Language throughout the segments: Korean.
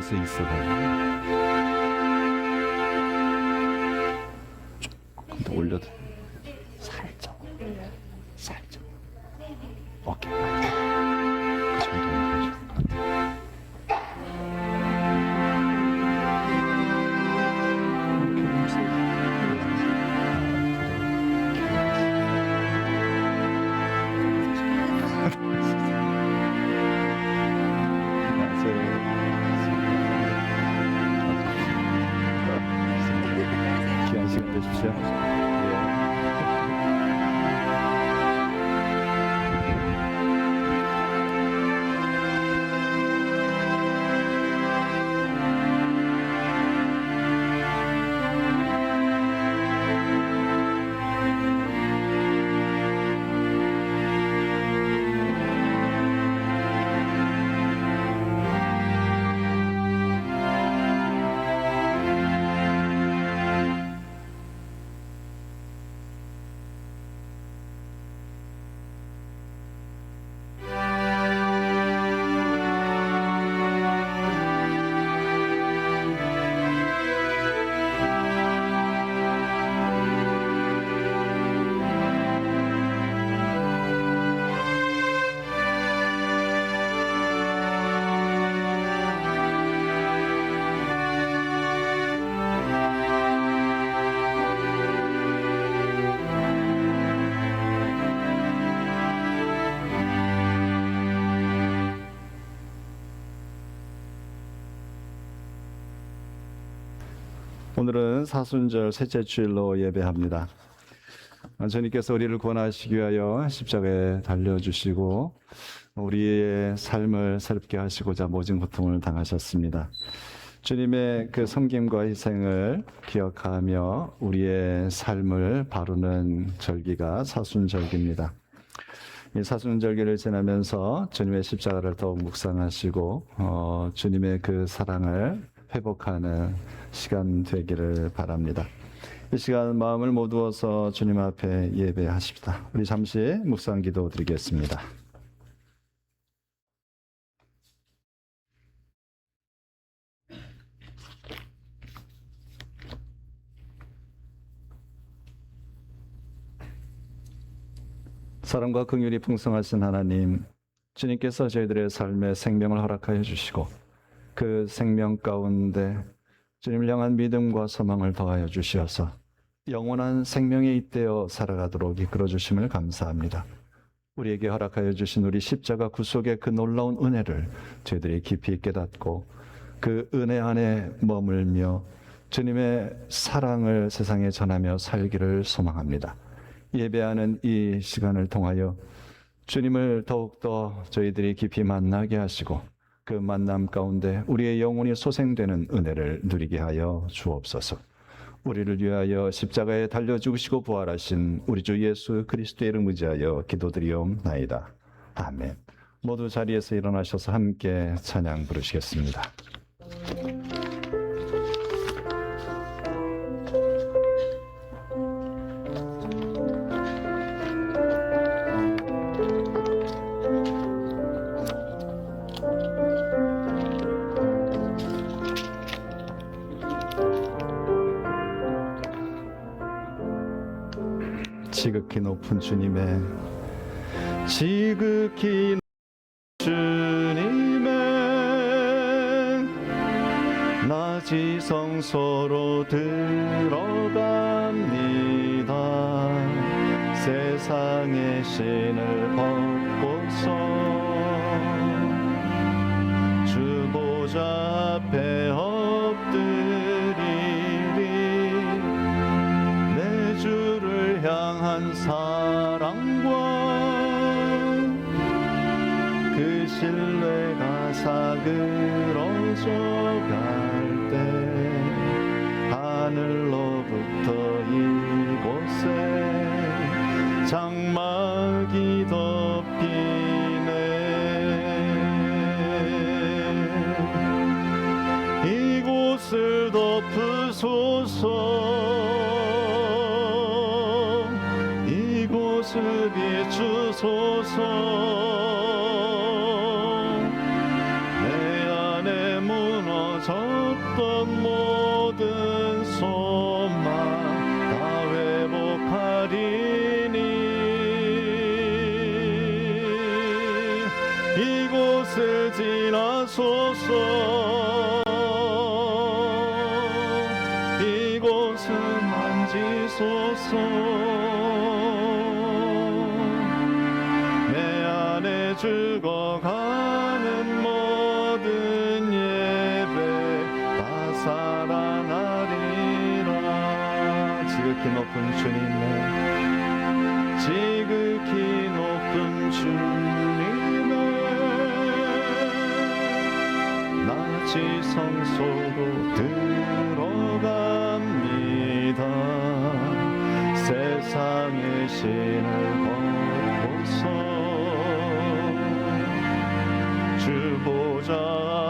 곳에 있어가지고 조금 더 올려도 살짝 오케이 그 정도면 괜찮을 것 같아요. 귀한 시간 되십시오. 오늘은 사순절 셋째 주일로 예배합니다. 주님께서 우리를 구원하시기 위하여 십자가에 달려주시고 우리의 삶을 새롭게 하시고자 모진 고통을 당하셨습니다. 주님의 그 섬김과 희생을 기억하며 우리의 삶을 바루는 절기가 사순절기입니다. 이 사순절기를 지나면서 주님의 십자가를 더욱 묵상하시고 주님의 그 사랑을 회복하는 시간 되기를 바랍니다. 이 시간 마음을 모두어서 주님 앞에 예배하십시다. 우리 잠시 묵상 기도 드리겠습니다. 사랑과 긍휼이 풍성하신 하나님, 주님께서 저희들의 삶에 생명을 허락하여 주시고 그 생명 가운데 주님을 향한 믿음과 소망을 더하여 주시어서 영원한 생명에 잇대어 살아가도록 이끌어 주심을 감사합니다. 우리에게 허락하여 주신 우리 십자가 구속의 그 놀라운 은혜를 저희들이 깊이 깨닫고 그 은혜 안에 머물며 주님의 사랑을 세상에 전하며 살기를 소망합니다. 예배하는 이 시간을 통하여 주님을 더욱더 저희들이 깊이 만나게 하시고 그 만남 가운데 우리의 영혼이 소생되는 은혜를 누리게 하여 주옵소서. 우리를 위하여 십자가에 달려 죽으시고 부활하신 우리 주 예수 그리스도의 이름 의지하여 기도드리옵나이다. 아멘. 모두 자리에서 일어나셔서 함께 찬양 부르시겠습니다. 지극히 높은 주님의 지극히 주님의 나 지성소로 들어갑니다. 세상의 신을 벗고서 주 보좌 앞에 엎드리리. 내 주를 향한 사랑과 그 신뢰가 사그러져 갈 때 하늘로부터 이곳에 장막이 덮이네. 이곳을 덮으소서. 이곳을 비추소서. 내 안에 무너 무너졌던 모든 소망 다 회복하리니 이곳을 지나소서 이곳을 만지소서 내 안에 죽어가는 모든 예배 다 살아나리라. 지극히 높은 주님의 지극히 높은 주님의 나 지성소로 들어갑니다. 세상의 신을 걷고서 주 보좌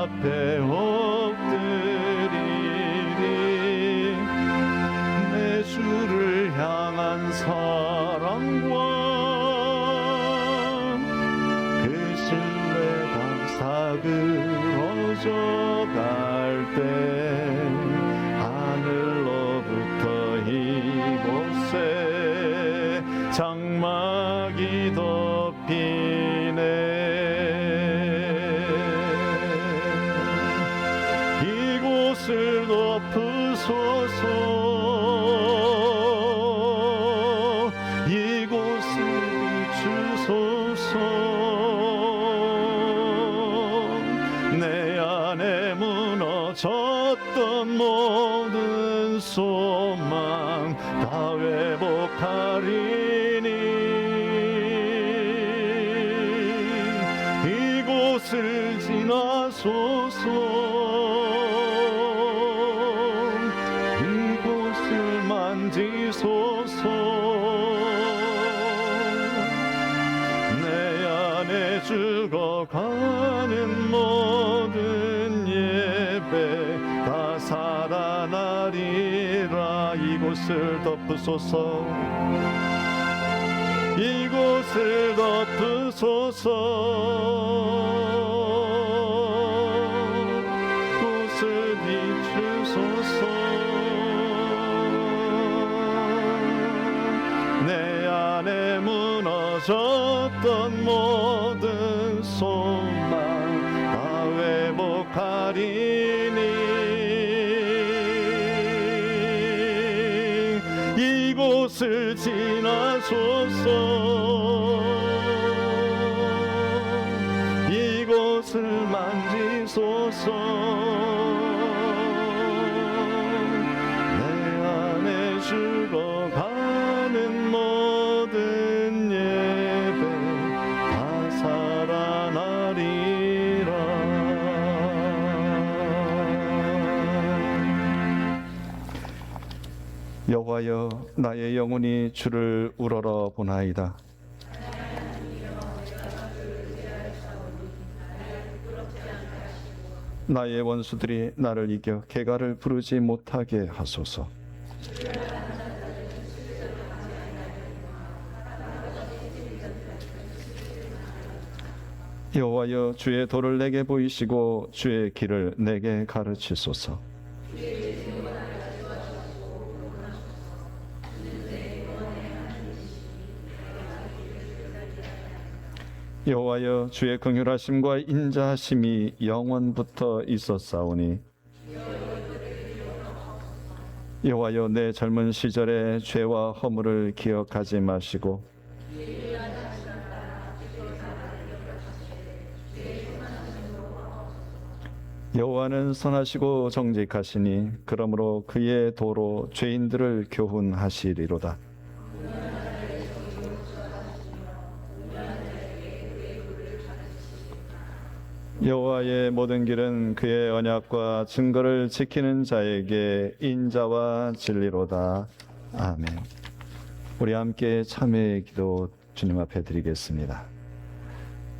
앞에 엎드리리. 내 주를 향한 사랑과 그 신뢰가 사그러져 갈 때 하늘로부터 이곳에 장막이 덮이네. 이곳을 덮으소서 이곳을 비추소서 내 안에 무너졌던 모든 소망 다 회복하리니 이곳을 지나소서 이곳을 만지소서 내 안에 죽어가는 모든 예배 다 살아나리라. 이곳을 덮으소서 이곳을 덮으소서 꽃을 비추소서 내 안에 무너졌던 모든 소망 다 회복하리니 이곳을 지나소서 이곳을 만지소서 내 안에 죽어가는 모든 예배 다 살아나리라. 여호와여 나의 영혼이 주를 우러러 보나이다. 나의 원수들이 나를 이겨 개가를 부르지 못하게 하소서. 여호와여 주의 도를 내게 보이시고 주의 길을 내게 가르치소서. 여호와여 주의 긍휼하심과 인자하심이 영원부터 있었사오니 여호와여 내 젊은 시절의 죄와 허물을 기억하지 마시고 여호와는 선하시고 정직하시니 그러므로 그의 도로 죄인들을 교훈하시리로다. 여호와의 모든 길은 그의 언약과 증거를 지키는 자에게 인자와 진리로다. 아멘. 우리 함께 참회의 기도 주님 앞에 드리겠습니다.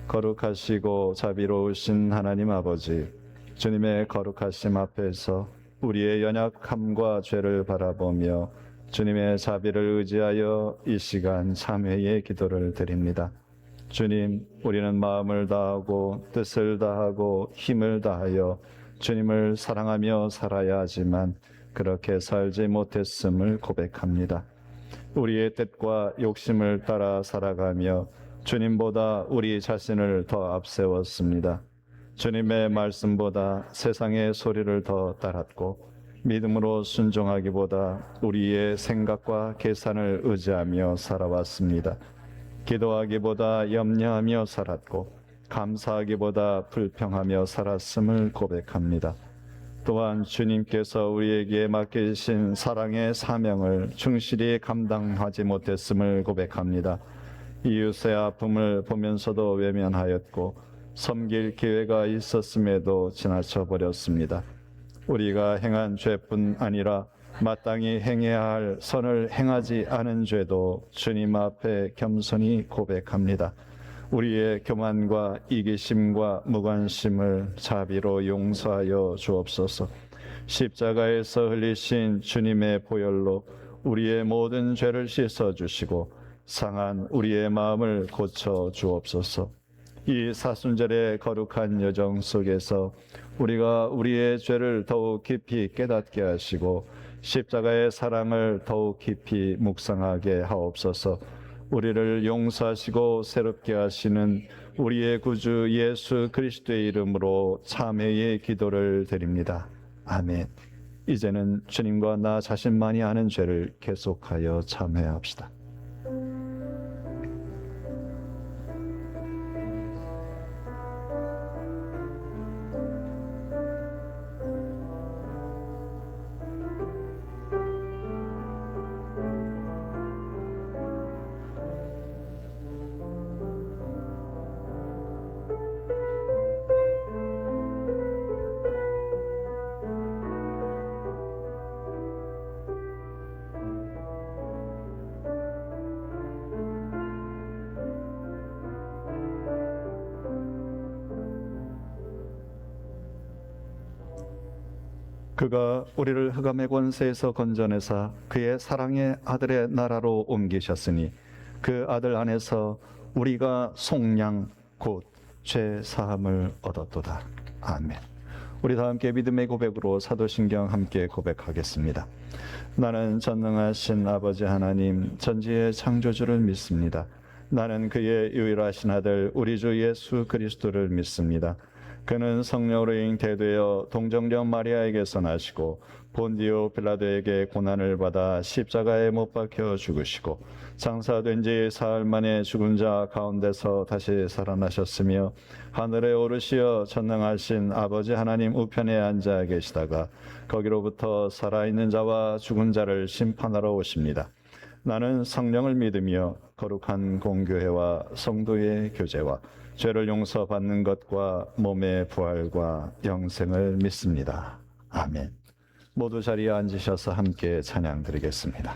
거룩하시고 자비로우신 하나님 아버지, 주님의 거룩하심 앞에서 우리의 연약함과 죄를 바라보며 주님의 자비를 의지하여 이 시간 참회의 기도를 드립니다. 주님, 우리는 마음을 다하고 뜻을 다하고 힘을 다하여 주님을 사랑하며 살아야 하지만 그렇게 살지 못했음을 고백합니다. 우리의 뜻과 욕심을 따라 살아가며 주님보다 우리 자신을 더 앞세웠습니다. 주님의 말씀보다 세상의 소리를 더 따랐고 믿음으로 순종하기보다 우리의 생각과 계산을 의지하며 살아왔습니다. 기도하기보다 염려하며 살았고 감사하기보다 불평하며 살았음을 고백합니다. 또한 주님께서 우리에게 맡기신 사랑의 사명을 충실히 감당하지 못했음을 고백합니다. 이웃의 아픔을 보면서도 외면하였고 섬길 기회가 있었음에도 지나쳐 버렸습니다. 우리가 행한 죄뿐 아니라 마땅히 행해야 할 선을 행하지 않은 죄도 주님 앞에 겸손히 고백합니다. 우리의 교만과 이기심과 무관심을 자비로 용서하여 주옵소서. 십자가에서 흘리신 주님의 보혈로 우리의 모든 죄를 씻어 주시고 상한 우리의 마음을 고쳐 주옵소서. 이 사순절의 거룩한 여정 속에서 우리가 우리의 죄를 더욱 깊이 깨닫게 하시고 십자가의 사랑을 더욱 깊이 묵상하게 하옵소서. 우리를 용서하시고 새롭게 하시는 우리의 구주 예수 그리스도의 이름으로 참회의 기도를 드립니다. 아멘. 이제는 주님과 나 자신만이 아는 죄를 계속하여 참회합시다. 그가 우리를 흑암의 권세에서 건져내사 그의 사랑의 아들의 나라로 옮기셨으니 그 아들 안에서 우리가 속량 곧 죄 사함을 얻었도다. 아멘. 우리 다 함께 믿음의 고백으로 사도신경 함께 고백하겠습니다. 나는 전능하신 아버지 하나님 전지의 창조주를 믿습니다. 나는 그의 유일하신 아들 우리 주 예수 그리스도를 믿습니다. 그는 성령으로 잉태되어 동정녀 마리아에게서 나시고 본디오 빌라도에게 고난을 받아 십자가에 못 박혀 죽으시고 장사된 지 사흘 만에 죽은 자 가운데서 다시 살아나셨으며 하늘에 오르시어 전능하신 아버지 하나님 우편에 앉아 계시다가 거기로부터 살아있는 자와 죽은 자를 심판하러 오십니다. 나는 성령을 믿으며 거룩한 공교회와 성도의 교제와 죄를 용서받는 것과 몸의 부활과 영생을 믿습니다. 아멘. 모두 자리에 앉으셔서 함께 찬양 드리겠습니다.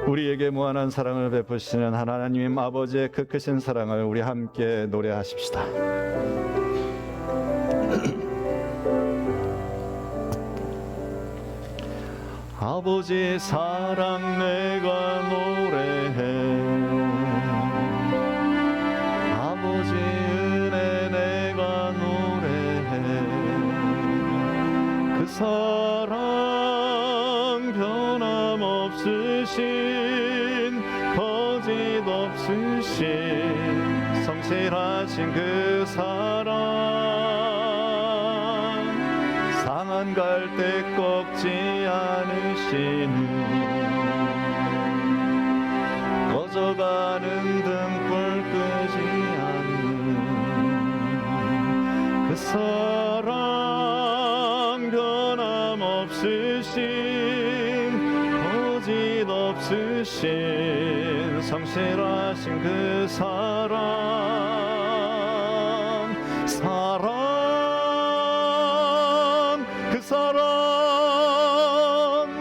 우리에게 무한한 사랑을 베푸시는 하나님 아버지의 그 크신 사랑을 우리 함께 노래하십시다. 아버지 사랑 내가 노래해 아버지 은혜 내가 노래해 그 사랑 변함없으신 거짓 없으신 성실하신 그 사랑 상한 갈대 꺾지 않으시는 꺼져가는 등불 끄지 않는 그 사랑 변함없으신 거짓 없으신 성실하신 그 사랑 그 사랑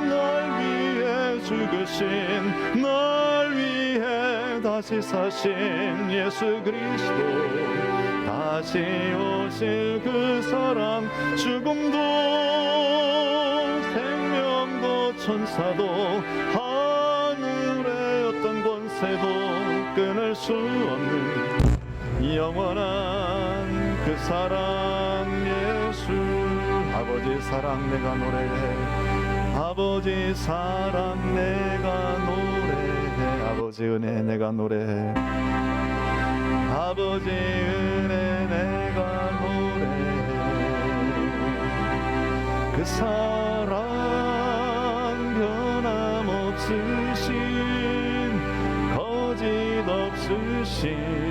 날 위해 죽으신 날 위해 다시 사신 예수 그리스도 다시 오실 그 사랑 죽음도 생명도 천사도 하늘의 어떤 권세도 끊을 수 없는 영원한 그 사랑 예수. 아버지 사랑 내가 노래해. 아버지 사랑 내가 노래해. 아버지 은혜 내가 노래해. 아버지 은혜 내가 노래해. 그 사랑 변함없으신 거짓 없으신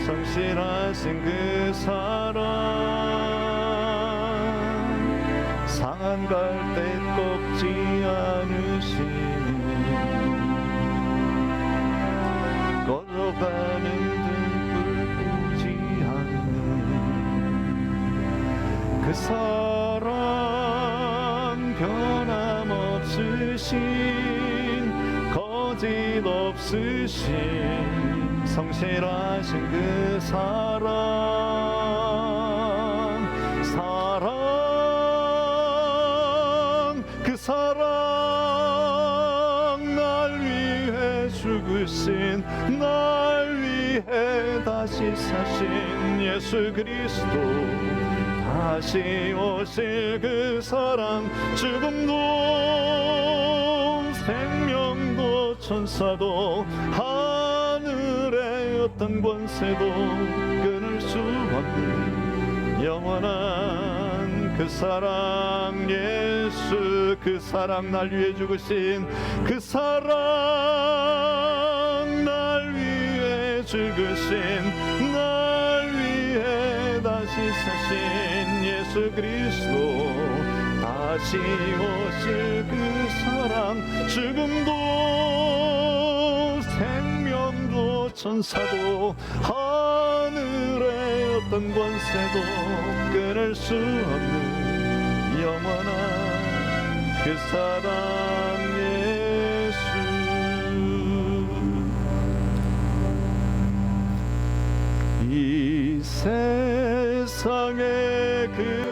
성실하신 그 사랑. 상한 갈대 꺾지 않으시니 걸어가는 등불 끄지 않는 그 사랑 변함없으신 거짓 없으신 성실하신 그 사랑. 그 사랑 날 위해 죽으신 날 위해 다시 사신 예수 그리스도. 다시 오실 그 사랑. 죽음도 생명도 천사도 하늘의 어떤 권세도 끊을 수 없는 영원한 그 사랑 예수. 그 사랑 날 위해 죽으신 그 사랑 날 위해 죽으신 날 위해 다시 사신 예수 그리스도. 다시 오실 그 사랑. 죽음도 생명도 천사도 하늘의 어떤 권세도 끊을 수 없는 영원한 그 사랑 예수. 이 세상에 그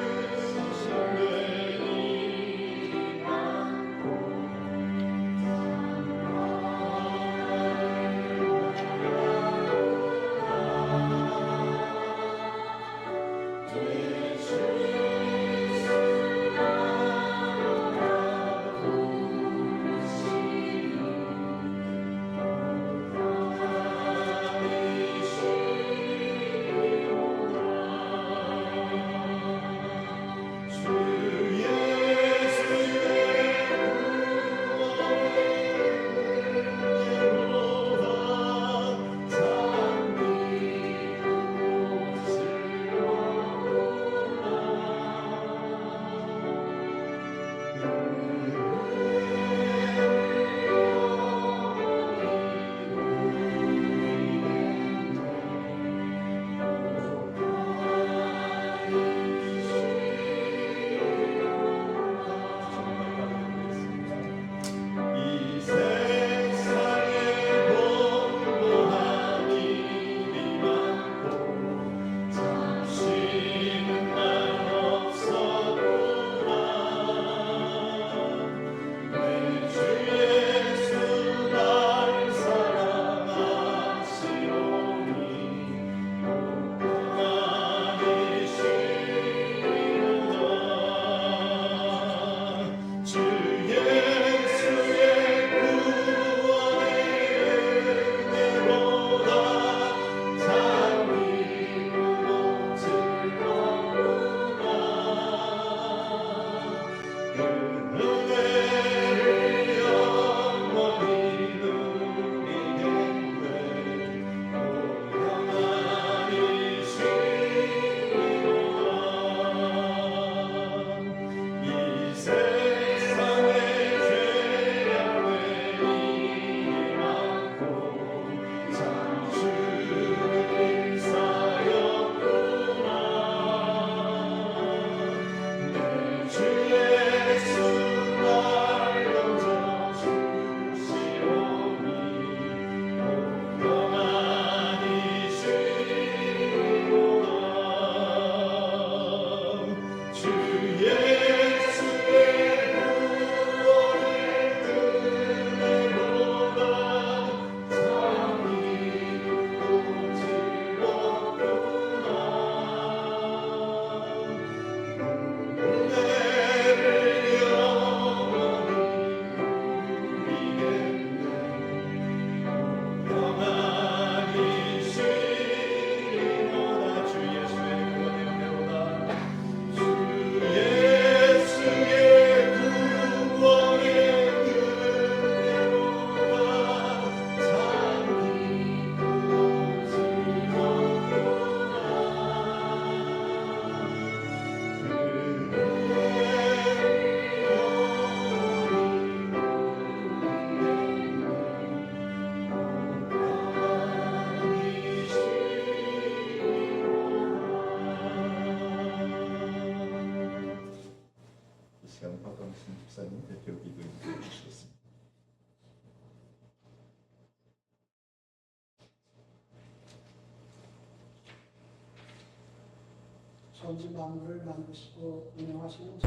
천지 만물을 만드시고 운영하시는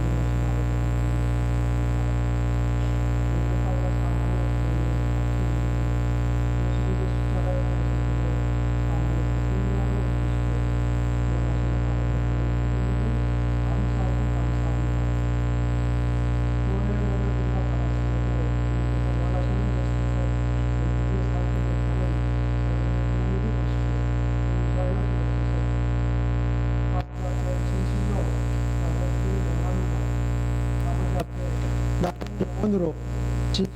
영원으로 진심으로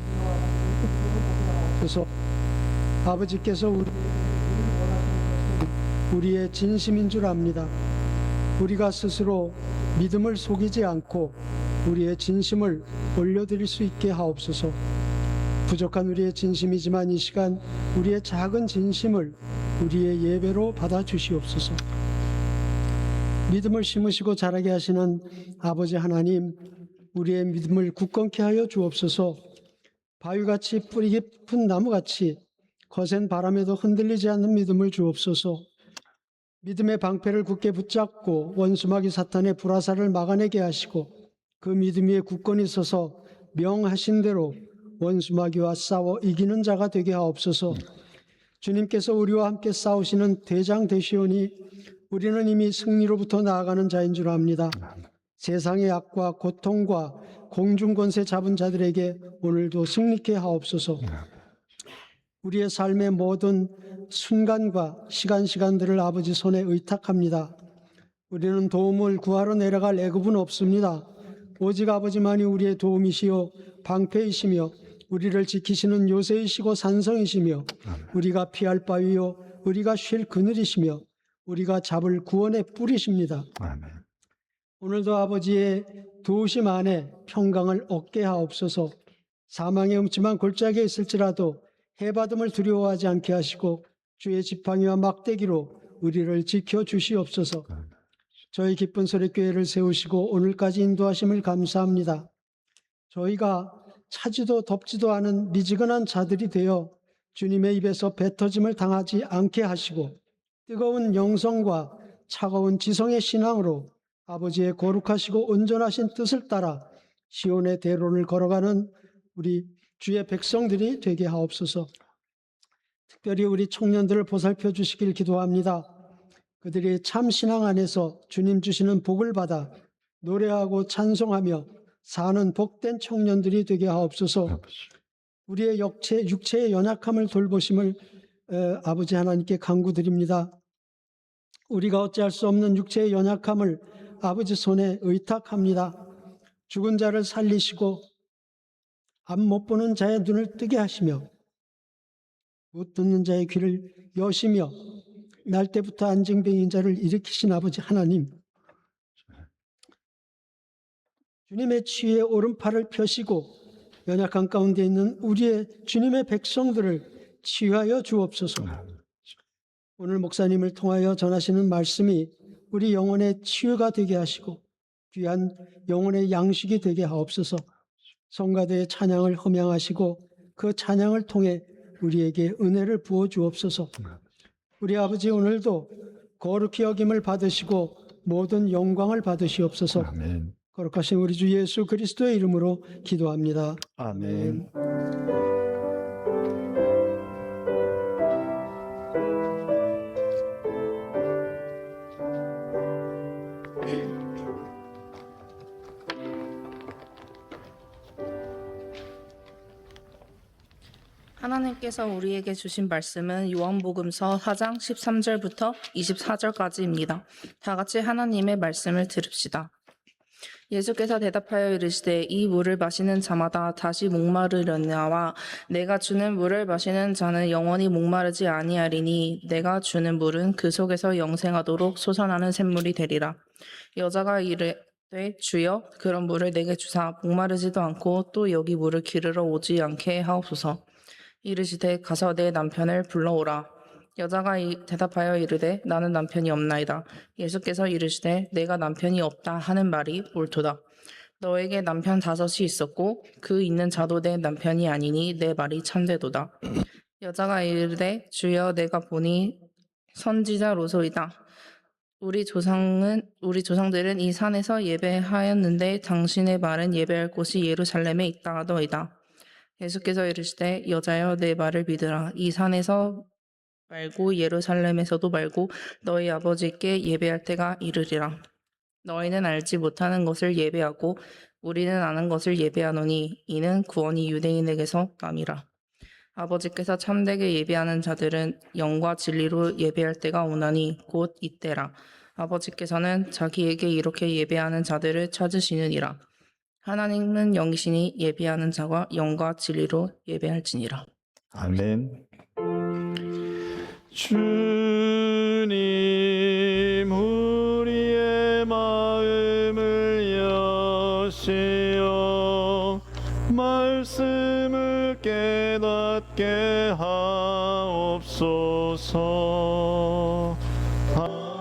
아버지께서 우리의 진심인 줄 압니다. 우리가 스스로 믿음을 속이지 않고 우리의 진심을 올려드릴 수 있게 하옵소서. 부족한 우리의 진심이지만 이 시간 우리의 작은 진심을 우리의 예배로 받아 주시옵소서. 믿음을 심으시고 자라게 하시는 아버지 하나님, 우리의 믿음을 굳건케 하여 주옵소서. 바위같이 뿌리 깊은 나무같이 거센 바람에도 흔들리지 않는 믿음을 주옵소서. 믿음의 방패를 굳게 붙잡고 원수마귀 사탄의 불화살을 막아내게 하시고 그 믿음 위에 굳건히 서서 명하신 대로 원수마귀와 싸워 이기는 자가 되게 하옵소서. 주님께서 우리와 함께 싸우시는 대장 되시오니 우리는 이미 승리로부터 나아가는 자인 줄 압니다. 세상의 악과 고통과 공중권세 잡은 자들에게 오늘도 승리케 하옵소서. 우리의 삶의 모든 순간과 시간들을 아버지 손에 의탁합니다. 우리는 도움을 구하러 내려갈 애굽은 없습니다. 오직 아버지만이 우리의 도움이시요 방패이시며 우리를 지키시는 요새이시고 산성이시며 우리가 피할 바위요 우리가 쉴 그늘이시며 우리가 잡을 구원의 뿔이십니다. 아멘. 오늘도 아버지의 도우심 안에 평강을 얻게 하옵소서. 사망의 음침한 골짜기에 있을지라도 해받음을 두려워하지 않게 하시고 주의 지팡이와 막대기로 우리를 지켜주시옵소서. 저희 기쁜 소리교회를 세우시고 오늘까지 인도하심을 감사합니다. 저희가 차지도 덥지도 않은 미지근한 자들이 되어 주님의 입에서 뱉어짐을 당하지 않게 하시고 뜨거운 영성과 차가운 지성의 신앙으로 아버지의 거룩하시고 온전하신 뜻을 따라 시온의 대로를 걸어가는 우리 주의 백성들이 되게 하옵소서. 특별히 우리 청년들을 보살펴 주시길 기도합니다. 그들이 참 신앙 안에서 주님 주시는 복을 받아 노래하고 찬송하며 사는 복된 청년들이 되게 하옵소서. 우리의 육체의 연약함을 돌보심을 아버지 하나님께 간구드립니다. 우리가 어찌할 수 없는 육체의 연약함을 아버지 손에 의탁합니다. 죽은 자를 살리시고 앞 못 보는 자의 눈을 뜨게 하시며 못 듣는 자의 귀를 여시며 날 때부터 안징뱅이인 자를 일으키신 아버지 하나님, 주님의 치유의 오른팔을 펴시고 연약한 가운데 있는 우리의 주님의 백성들을 치유하여 주옵소서. 오늘 목사님을 통하여 전하시는 말씀이 우리 영혼의 치유가 되게 하시고 귀한 영혼의 양식이 되게 하옵소서. 성가대의 찬양을 흠양하시고 그 찬양을 통해 우리에게 은혜를 부어 주옵소서. 우리 아버지 오늘도 거룩히 여김을 받으시고 모든 영광을 받으시옵소서. 아멘. 거룩하신 우리 주 예수 그리스도의 이름으로 기도합니다. 아멘. 하나님께서 우리에게 주신 말씀은 요한복음서 4장 13절부터 24절까지입니다. 다 같이 하나님의 말씀을 들읍시다. 예수께서 대답하여 이르시되 이 물을 마시는 자마다 다시 목마르려니와 내가 주는 물을 마시는 자는 영원히 목마르지 아니하리니 내가 주는 물은 그 속에서 영생하도록 솟아나는 샘물이 되리라. 여자가 이르되 주여 그런 물을 내게 주사 목마르지도 않고 또 여기 물을 기르러 오지 않게 하옵소서. 이르시되 가서 내 남편을 불러오라. 여자가 대답하여 이르되 나는 남편이 없나이다. 예수께서 이르시되 내가 남편이 없다 하는 말이 옳도다. 너에게 남편 5이 있었고 그 있는 자도 내 남편이 아니니 내 말이 참되도다. 여자가 이르되 주여 내가 보니 선지자로소이다. 우리 조상들은 이 산에서 예배하였는데 당신의 말은 예배할 곳이 예루살렘에 있다 하더이다. 예수께서 이르시되 여자여 내 말을 믿으라. 이 산에서 말고 예루살렘에서도 말고 너희 아버지께 예배할 때가 이르리라. 너희는 알지 못하는 것을 예배하고 우리는 아는 것을 예배하노니 이는 구원이 유대인에게서 남이라. 아버지께서 참되게 예배하는 자들은 영과 진리로 예배할 때가 오나니 곧 이때라. 아버지께서는 자기에게 이렇게 예배하는 자들을 찾으시느니라. 하나님은 영이시니 예배하는 자가 영과 진리로 예배할지니라. 아멘. 주님 우리의 마음을 여시어 말씀을 깨닫게 하옵소서. 아멘.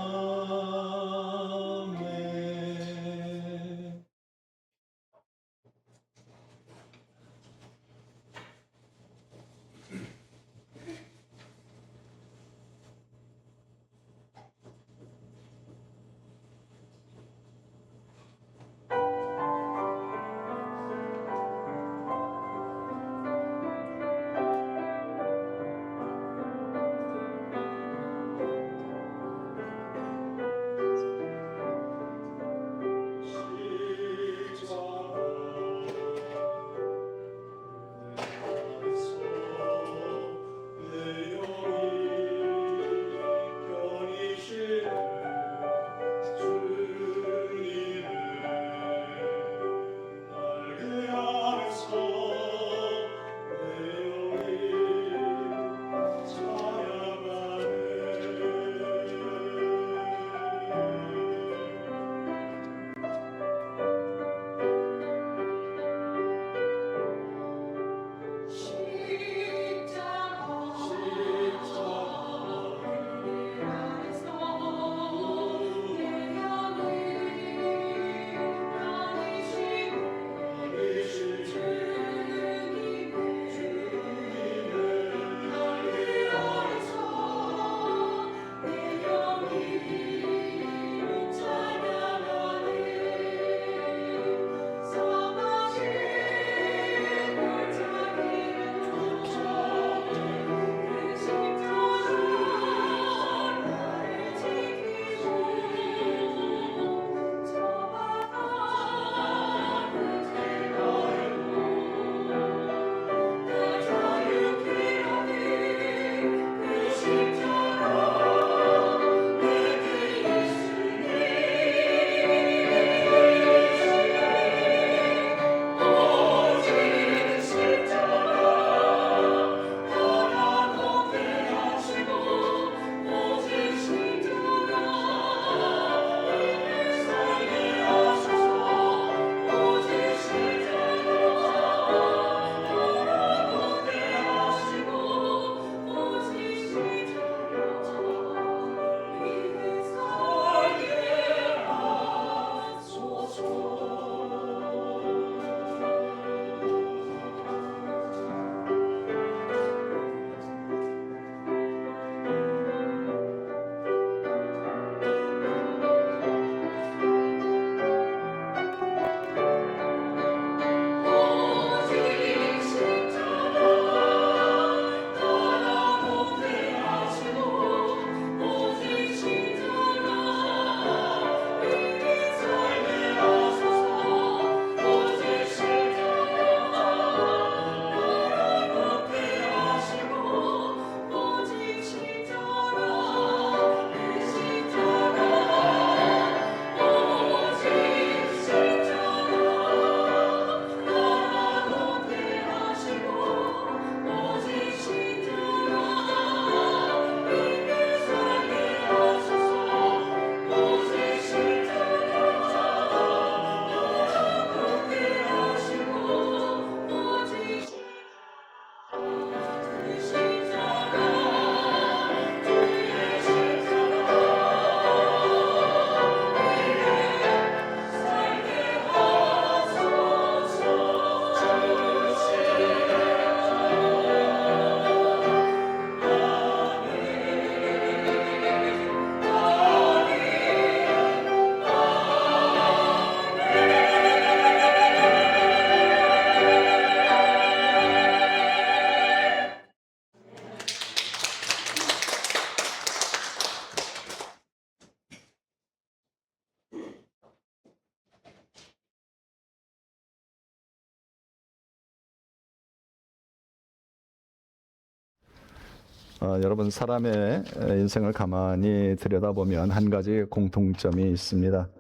여러분 사람의 인생을 가만히 들여다보면 한 가지 공통점이 있습니다.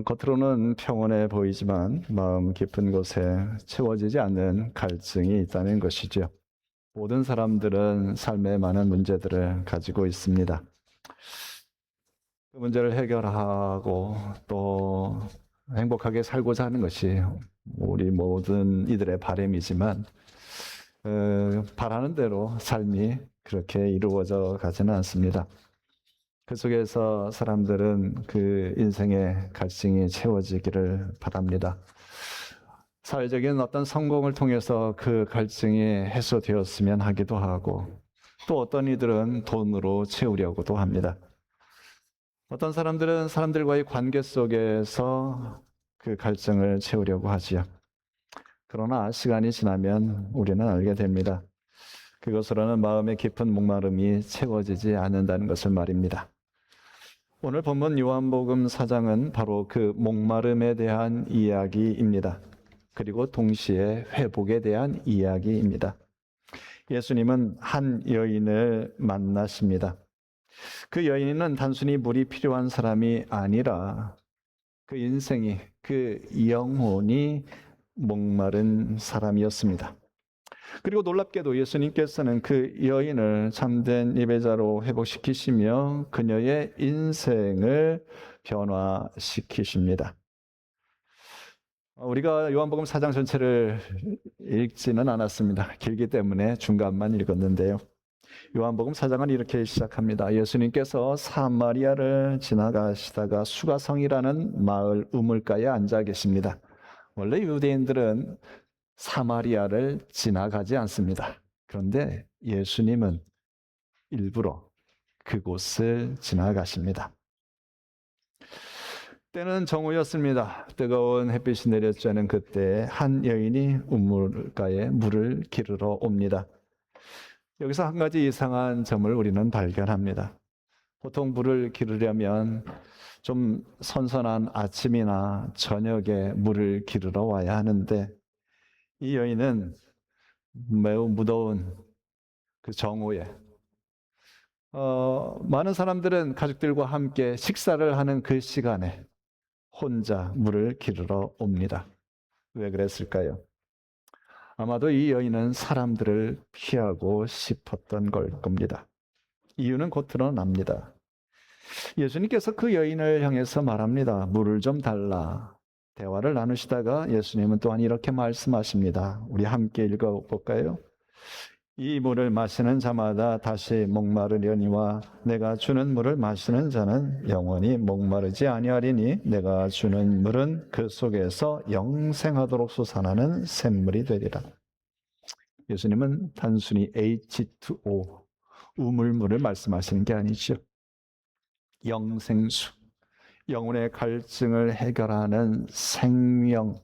겉으로는 평온해 보이지만 마음 깊은 곳에 채워지지 않는 갈증이 있다는 것이죠. 모든 사람들은 삶에 많은 문제들을 가지고 있습니다. 그 문제를 해결하고 또 행복하게 살고자 하는 것이 우리 모든 이들의 바람이지만 바라는 대로 삶이 그렇게 이루어져 가지는 않습니다. 그 속에서 사람들은 그 인생의 갈증이 채워지기를 바랍니다. 사회적인 어떤 성공을 통해서 그 갈증이 해소되었으면 하기도 하고 또 어떤 이들은 돈으로 채우려고도 합니다. 어떤 사람들은 사람들과의 관계 속에서 그 갈증을 채우려고 하지요. 그러나 시간이 지나면 우리는 알게 됩니다. 그것으로는 마음의 깊은 목마름이 채워지지 않는다는 것을 말입니다. 오늘 본문 요한복음 4장은 바로 그 목마름에 대한 이야기입니다. 그리고 동시에 회복에 대한 이야기입니다. 예수님은 한 여인을 만나십니다. 그 여인은 단순히 물이 필요한 사람이 아니라 그 인생이, 그 영혼이 목마른 사람이었습니다. 그리고 놀랍게도 예수님께서는 그 여인을 참된 예배자로 회복시키시며 그녀의 인생을 변화시키십니다. 우리가 요한복음 4장 전체를 읽지는 않았습니다. 길기 때문에 중간만 읽었는데요. 요한복음 4장은 이렇게 시작합니다. 예수님께서 사마리아를 지나가시다가 수가성이라는 마을 우물가에 앉아 계십니다. 원래 유대인들은 사마리아를 지나가지 않습니다. 그런데 예수님은 일부러 그곳을 지나가십니다. 때는 정오였습니다. 뜨거운 햇빛이 내려쬐는 그때 한 여인이 우물가에 물을 기르러 옵니다. 여기서 한 가지 이상한 점을 우리는 발견합니다. 보통 물을 기르려면 좀 선선한 아침이나 저녁에 물을 기르러 와야 하는데 이 여인은 매우 무더운 그 정오에 많은 사람들은 가족들과 함께 식사를 하는 그 시간에 혼자 물을 기르러 옵니다. 왜 그랬을까요? 아마도 이 여인은 사람들을 피하고 싶었던 걸 겁니다. 이유는 곧 드러납니다. 예수님께서 그 여인을 향해서 말합니다. 물을 좀 달라. 대화를 나누시다가 예수님은 또한 이렇게 말씀하십니다. 우리 함께 읽어볼까요? 이 물을 마시는 자마다 다시 목마르려니와 내가 주는 물을 마시는 자는 영원히 목마르지 아니하리니 내가 주는 물은 그 속에서 영생하도록 솟아나는 샘물이 되리라. 예수님은 단순히 H2O, 우물물을 말씀하시는 게 아니죠. 영생수, 영혼의 갈증을 해결하는 생명,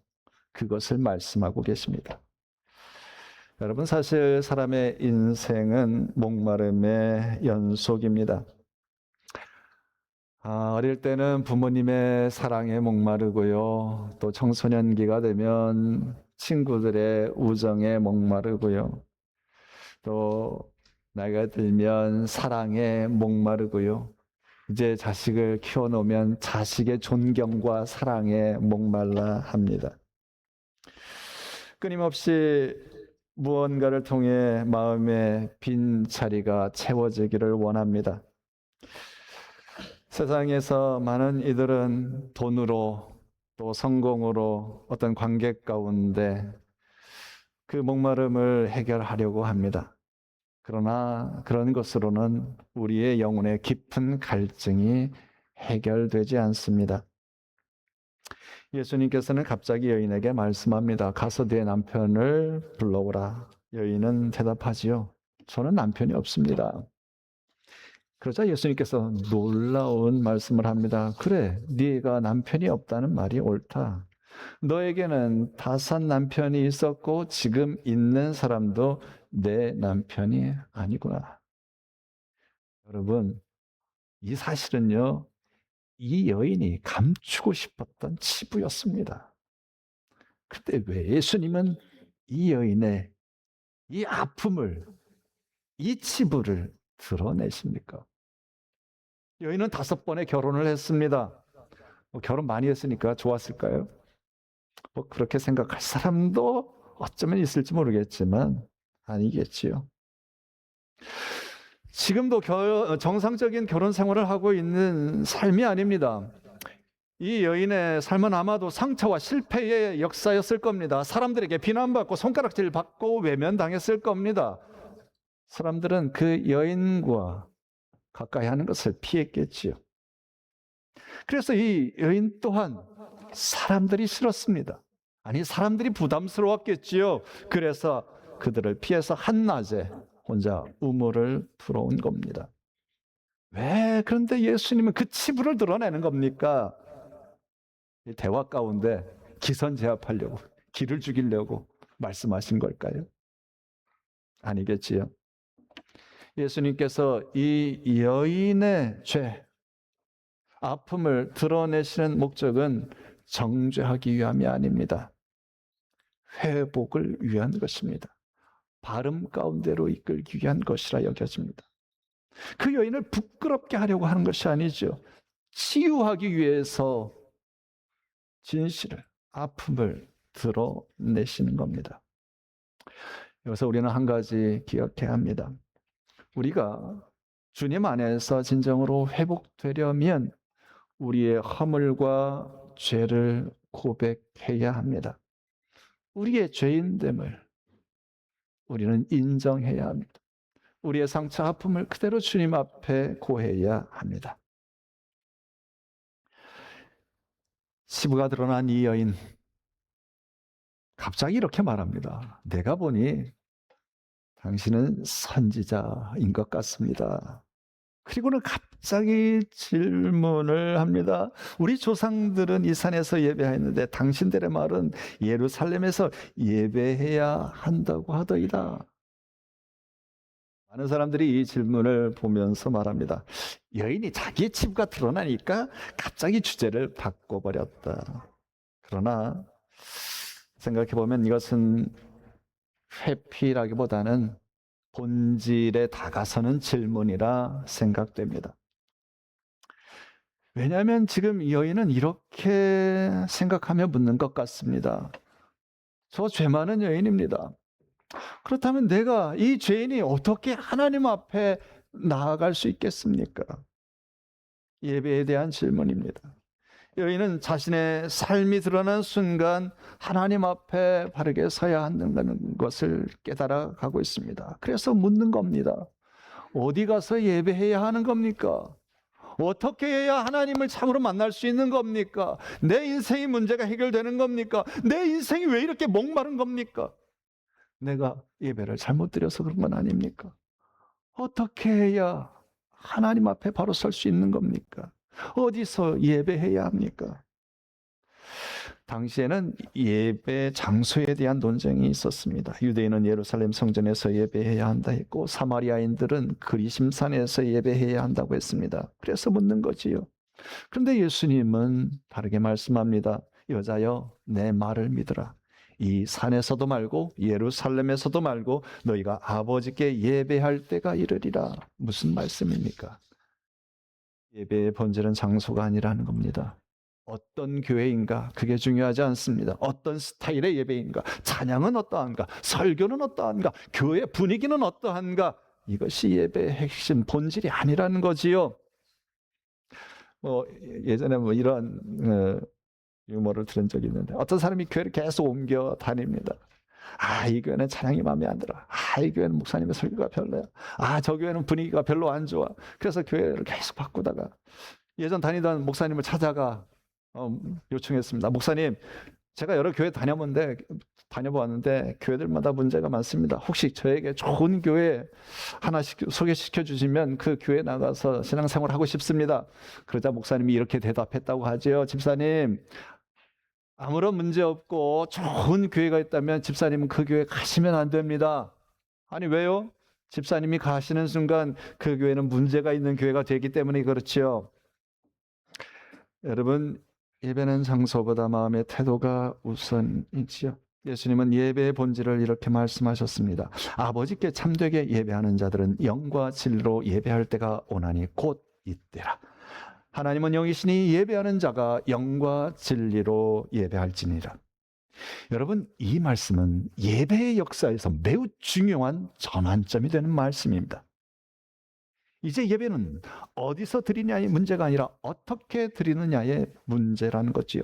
그것을 말씀하고 계십니다. 여러분, 사실 사람의 인생은 목마름의 연속입니다. 어릴 때는 부모님의 사랑에 목마르고요. 또 청소년기가 되면 친구들의 우정에 목마르고요. 또 나이가 들면 사랑에 목마르고요. 이제 자식을 키워놓으면 자식의 존경과 사랑에 목말라 합니다. 끊임없이 무언가를 통해 마음의 빈자리가 채워지기를 원합니다. 세상에서 많은 이들은 돈으로 또 성공으로 어떤 관계 가운데 그 목마름을 해결하려고 합니다. 그러나 그런 것으로는 우리의 영혼의 깊은 갈증이 해결되지 않습니다. 예수님께서는 갑자기 여인에게 말씀합니다. 가서 네 남편을 불러오라. 여인은 대답하지요. 저는 남편이 없습니다. 그러자 예수님께서 놀라운 말씀을 합니다. 그래, 네가 남편이 없다는 말이 옳다. 너에게는 5 남편이 있었고 지금 있는 사람도 내 남편이 아니구나. 여러분, 이 사실은요, 이 여인이 감추고 싶었던 치부였습니다. 그때 왜 예수님은 이 여인의 이 아픔을, 이 치부를 드러내십니까? 여인은 5번의 결혼을 했습니다. 결혼 많이 했으니까 좋았을까요? 그렇게 생각할 사람도 어쩌면 있을지 모르겠지만 아니겠지요. 지금도 정상적인 결혼 생활을 하고 있는 삶이 아닙니다. 이 여인의 삶은 아마도 상처와 실패의 역사였을 겁니다. 사람들에게 비난받고 손가락질 받고 외면당했을 겁니다. 사람들은 그 여인과 가까이 하는 것을 피했겠지요. 그래서 이 여인 또한 사람들이 싫었습니다. 아니, 사람들이 부담스러웠겠지요. 그래서 그들을 피해서 한낮에 혼자 우물을 풀어온 겁니다. 왜 그런데 예수님은 그 치부를 드러내는 겁니까? 이 대화 가운데 기선제압하려고, 기를 죽이려고 말씀하신 걸까요? 아니겠지요. 예수님께서 이 여인의 죄, 아픔을 드러내시는 목적은 정죄하기 위함이 아닙니다. 회복을 위한 것입니다. 바름 가운데로 이끌기 위한 것이라 여겨집니다. 그 여인을 부끄럽게 하려고 하는 것이 아니죠. 치유하기 위해서 진실을, 아픔을 드러내시는 겁니다. 여기서 우리는 한 가지 기억해야 합니다. 우리가 주님 안에서 진정으로 회복되려면 우리의 허물과 죄를 고백해야 합니다. 우리의 죄인됨을 우리는 인정해야 합니다. 우리의 상처, 아픔을 그대로 주님 앞에 고해야 합니다. 치부가 드러난 이 여인, 갑자기 이렇게 말합니다. 내가 보니 당신은 선지자인 것 같습니다. 그리고는 갑자기 질문을 합니다. 우리 조상들은 이 산에서 예배했는데 당신들의 말은 예루살렘에서 예배해야 한다고 하더이다. 많은 사람들이 이 질문을 보면서 말합니다. 여인이 자기의 치부가 드러나니까 갑자기 주제를 바꿔버렸다. 그러나 생각해보면 이것은 회피라기보다는 본질에 다가서는 질문이라 생각됩니다. 왜냐하면 지금 이 여인은 이렇게 생각하며 묻는 것 같습니다. 저 죄 많은 여인입니다. 그렇다면 내가 이 죄인이 어떻게 하나님 앞에 나아갈 수 있겠습니까? 예배에 대한 질문입니다. 여인은 자신의 삶이 드러난 순간 하나님 앞에 바르게 서야 한다는 것을 깨달아 가고 있습니다. 그래서 묻는 겁니다. 어디 가서 예배해야 하는 겁니까? 어떻게 해야 하나님을 참으로 만날 수 있는 겁니까? 내 인생의 문제가 해결되는 겁니까? 내 인생이 왜 이렇게 목마른 겁니까? 내가 예배를 잘못 드려서 그런 건 아닙니까? 어떻게 해야 하나님 앞에 바로 설 수 있는 겁니까? 어디서 예배해야 합니까? 당시에는 예배 장소에 대한 논쟁이 있었습니다. 유대인은 예루살렘 성전에서 예배해야 한다 했고 사마리아인들은 그리심산에서 예배해야 한다고 했습니다. 그래서 묻는 거지요. 그런데 예수님은 다르게 말씀합니다. 여자여, 내 말을 믿으라. 이 산에서도 말고 예루살렘에서도 말고 너희가 아버지께 예배할 때가 이르리라. 무슨 말씀입니까? 예배의 본질은 장소가 아니라는 겁니다. 어떤 교회인가 그게 중요하지 않습니다. 어떤 스타일의 예배인가, 찬양은 어떠한가, 설교는 어떠한가, 교회 분위기는 어떠한가, 이것이 예배의 핵심 본질이 아니라는 거지요. 예전에 이런 유머를 들은 적이 있는데 어떤 사람이 교회를 계속 옮겨 다닙니다. 이 교회는 찬양이 마음에 안 들어. 이 교회는 목사님의 설교가 별로야. 저 교회는 분위기가 별로 안 좋아. 그래서 교회를 계속 바꾸다가 예전 다니던 목사님을 찾아가 요청했습니다. 목사님, 제가 여러 교회 다녀보았는데 교회들마다 문제가 많습니다. 혹시 저에게 좋은 교회 하나씩 소개시켜 주시면 그 교회 나가서 신앙생활 하고 싶습니다. 그러자 목사님이 이렇게 대답했다고 하죠. 집사님, 아무런 문제 없고 좋은 교회가 있다면 집사님은 그 교회 가시면 안 됩니다. 아니, 왜요? 집사님이 가시는 순간 그 교회는 문제가 있는 교회가 되기 때문에 그렇지요. 여러분, 예배는 장소보다 마음의 태도가 우선이지요. 예수님은 예배의 본질을 이렇게 말씀하셨습니다. 아버지께 참되게 예배하는 자들은 영과 진리로 예배할 때가 오나니 곧 이때라. 하나님은 영이시니 예배하는 자가 영과 진리로 예배할지니라. 여러분, 이 말씀은 예배의 역사에서 매우 중요한 전환점이 되는 말씀입니다. 이제 예배는 어디서 드리냐의 문제가 아니라 어떻게 드리느냐의 문제라는 거지요.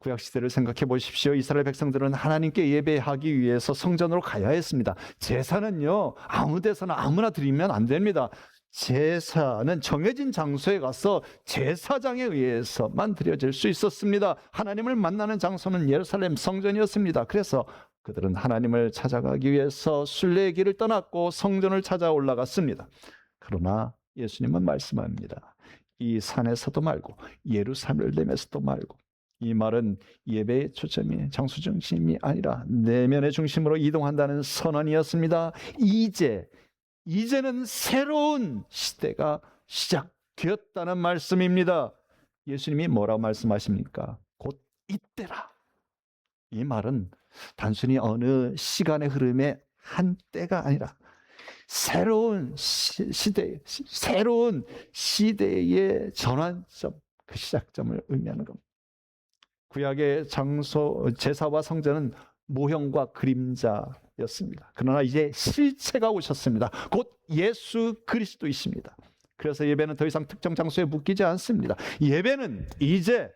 구약시대를 생각해 보십시오. 이스라엘 백성들은 하나님께 예배하기 위해서 성전으로 가야 했습니다. 제사는요, 아무 데서나 아무나 드리면 안 됩니다. 제사는 정해진 장소에 가서 제사장에 의해서만 드려질 수 있었습니다. 하나님을 만나는 장소는 예루살렘 성전이었습니다. 그래서 그들은 하나님을 찾아가기 위해서 순례의 길을 떠났고 성전을 찾아 올라갔습니다. 그러나 예수님은 말씀합니다. 이 산에서도 말고 예루살렘에서도 말고, 이 말은 예배의 초점이 장수 중심이 아니라 내면의 중심으로 이동한다는 선언이었습니다. 이제는 새로운 시대가 시작되었다는 말씀입니다. 예수님이 뭐라고 말씀하십니까? 곧 이때라. 이 말은 단순히 어느 시간의 흐름의 한 때가 아니라 새로운 새로운 시대의 전환점, 그 시작점을 의미하는 겁니다. 구약의 제사와 성전은 모형과 그림자였습니다. 그러나 이제 실체가 오셨습니다. 곧 예수 그리스도이십니다. 그래서 예배는 더 이상 특정 장소에 묶이지 않습니다. 예배는 이제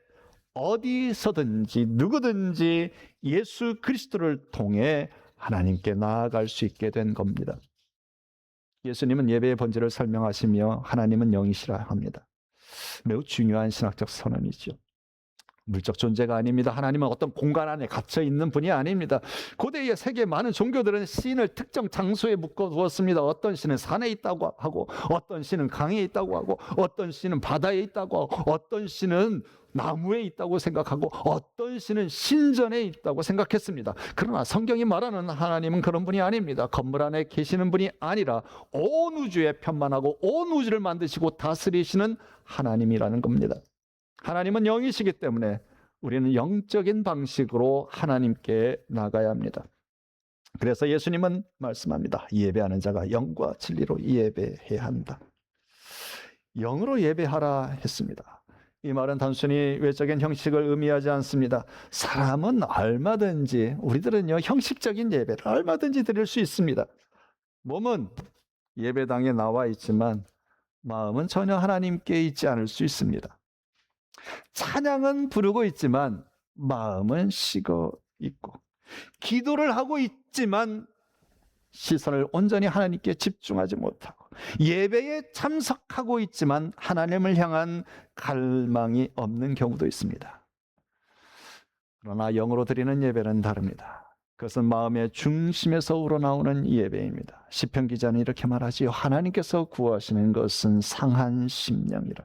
어디서든지 누구든지 예수 그리스도를 통해 하나님께 나아갈 수 있게 된 겁니다. 예수님은 예배의 본질을 설명하시며 하나님은 영이시라 합니다. 매우 중요한 신학적 선언이죠. 물적 존재가 아닙니다. 하나님은 어떤 공간 안에 갇혀 있는 분이 아닙니다. 고대의 세계 많은 종교들은 신을 특정 장소에 묶어 두었습니다. 어떤 신은 산에 있다고 하고, 어떤 신은 강에 있다고 하고, 어떤 신은 바다에 있다고 하고, 어떤 신은 나무에 있다고 생각하고, 어떤 신은 신전에 있다고 생각했습니다. 그러나 성경이 말하는 하나님은 그런 분이 아닙니다. 건물 안에 계시는 분이 아니라 온 우주에 편만하고 온 우주를 만드시고 다스리시는 하나님이라는 겁니다. 하나님은 영이시기 때문에 우리는 영적인 방식으로 하나님께 나가야 합니다. 그래서 예수님은 말씀합니다. 예배하는 자가 영과 진리로 예배해야 한다. 영으로 예배하라 했습니다. 이 말은 단순히 외적인 형식을 의미하지 않습니다. 사람은 얼마든지, 우리들은요, 형식적인 예배를 얼마든지 드릴 수 있습니다. 몸은 예배당에 나와 있지만 마음은 전혀 하나님께 있지 않을 수 있습니다. 찬양은 부르고 있지만 마음은 식어 있고, 기도를 하고 있지만 시선을 온전히 하나님께 집중하지 못하고, 예배에 참석하고 있지만 하나님을 향한 갈망이 없는 경우도 있습니다. 그러나 영으로 드리는 예배는 다릅니다. 그것은 마음의 중심에서 우러나오는 예배입니다. 시편 기자는 이렇게 말하지요. 하나님께서 구하시는 것은 상한 심령이라.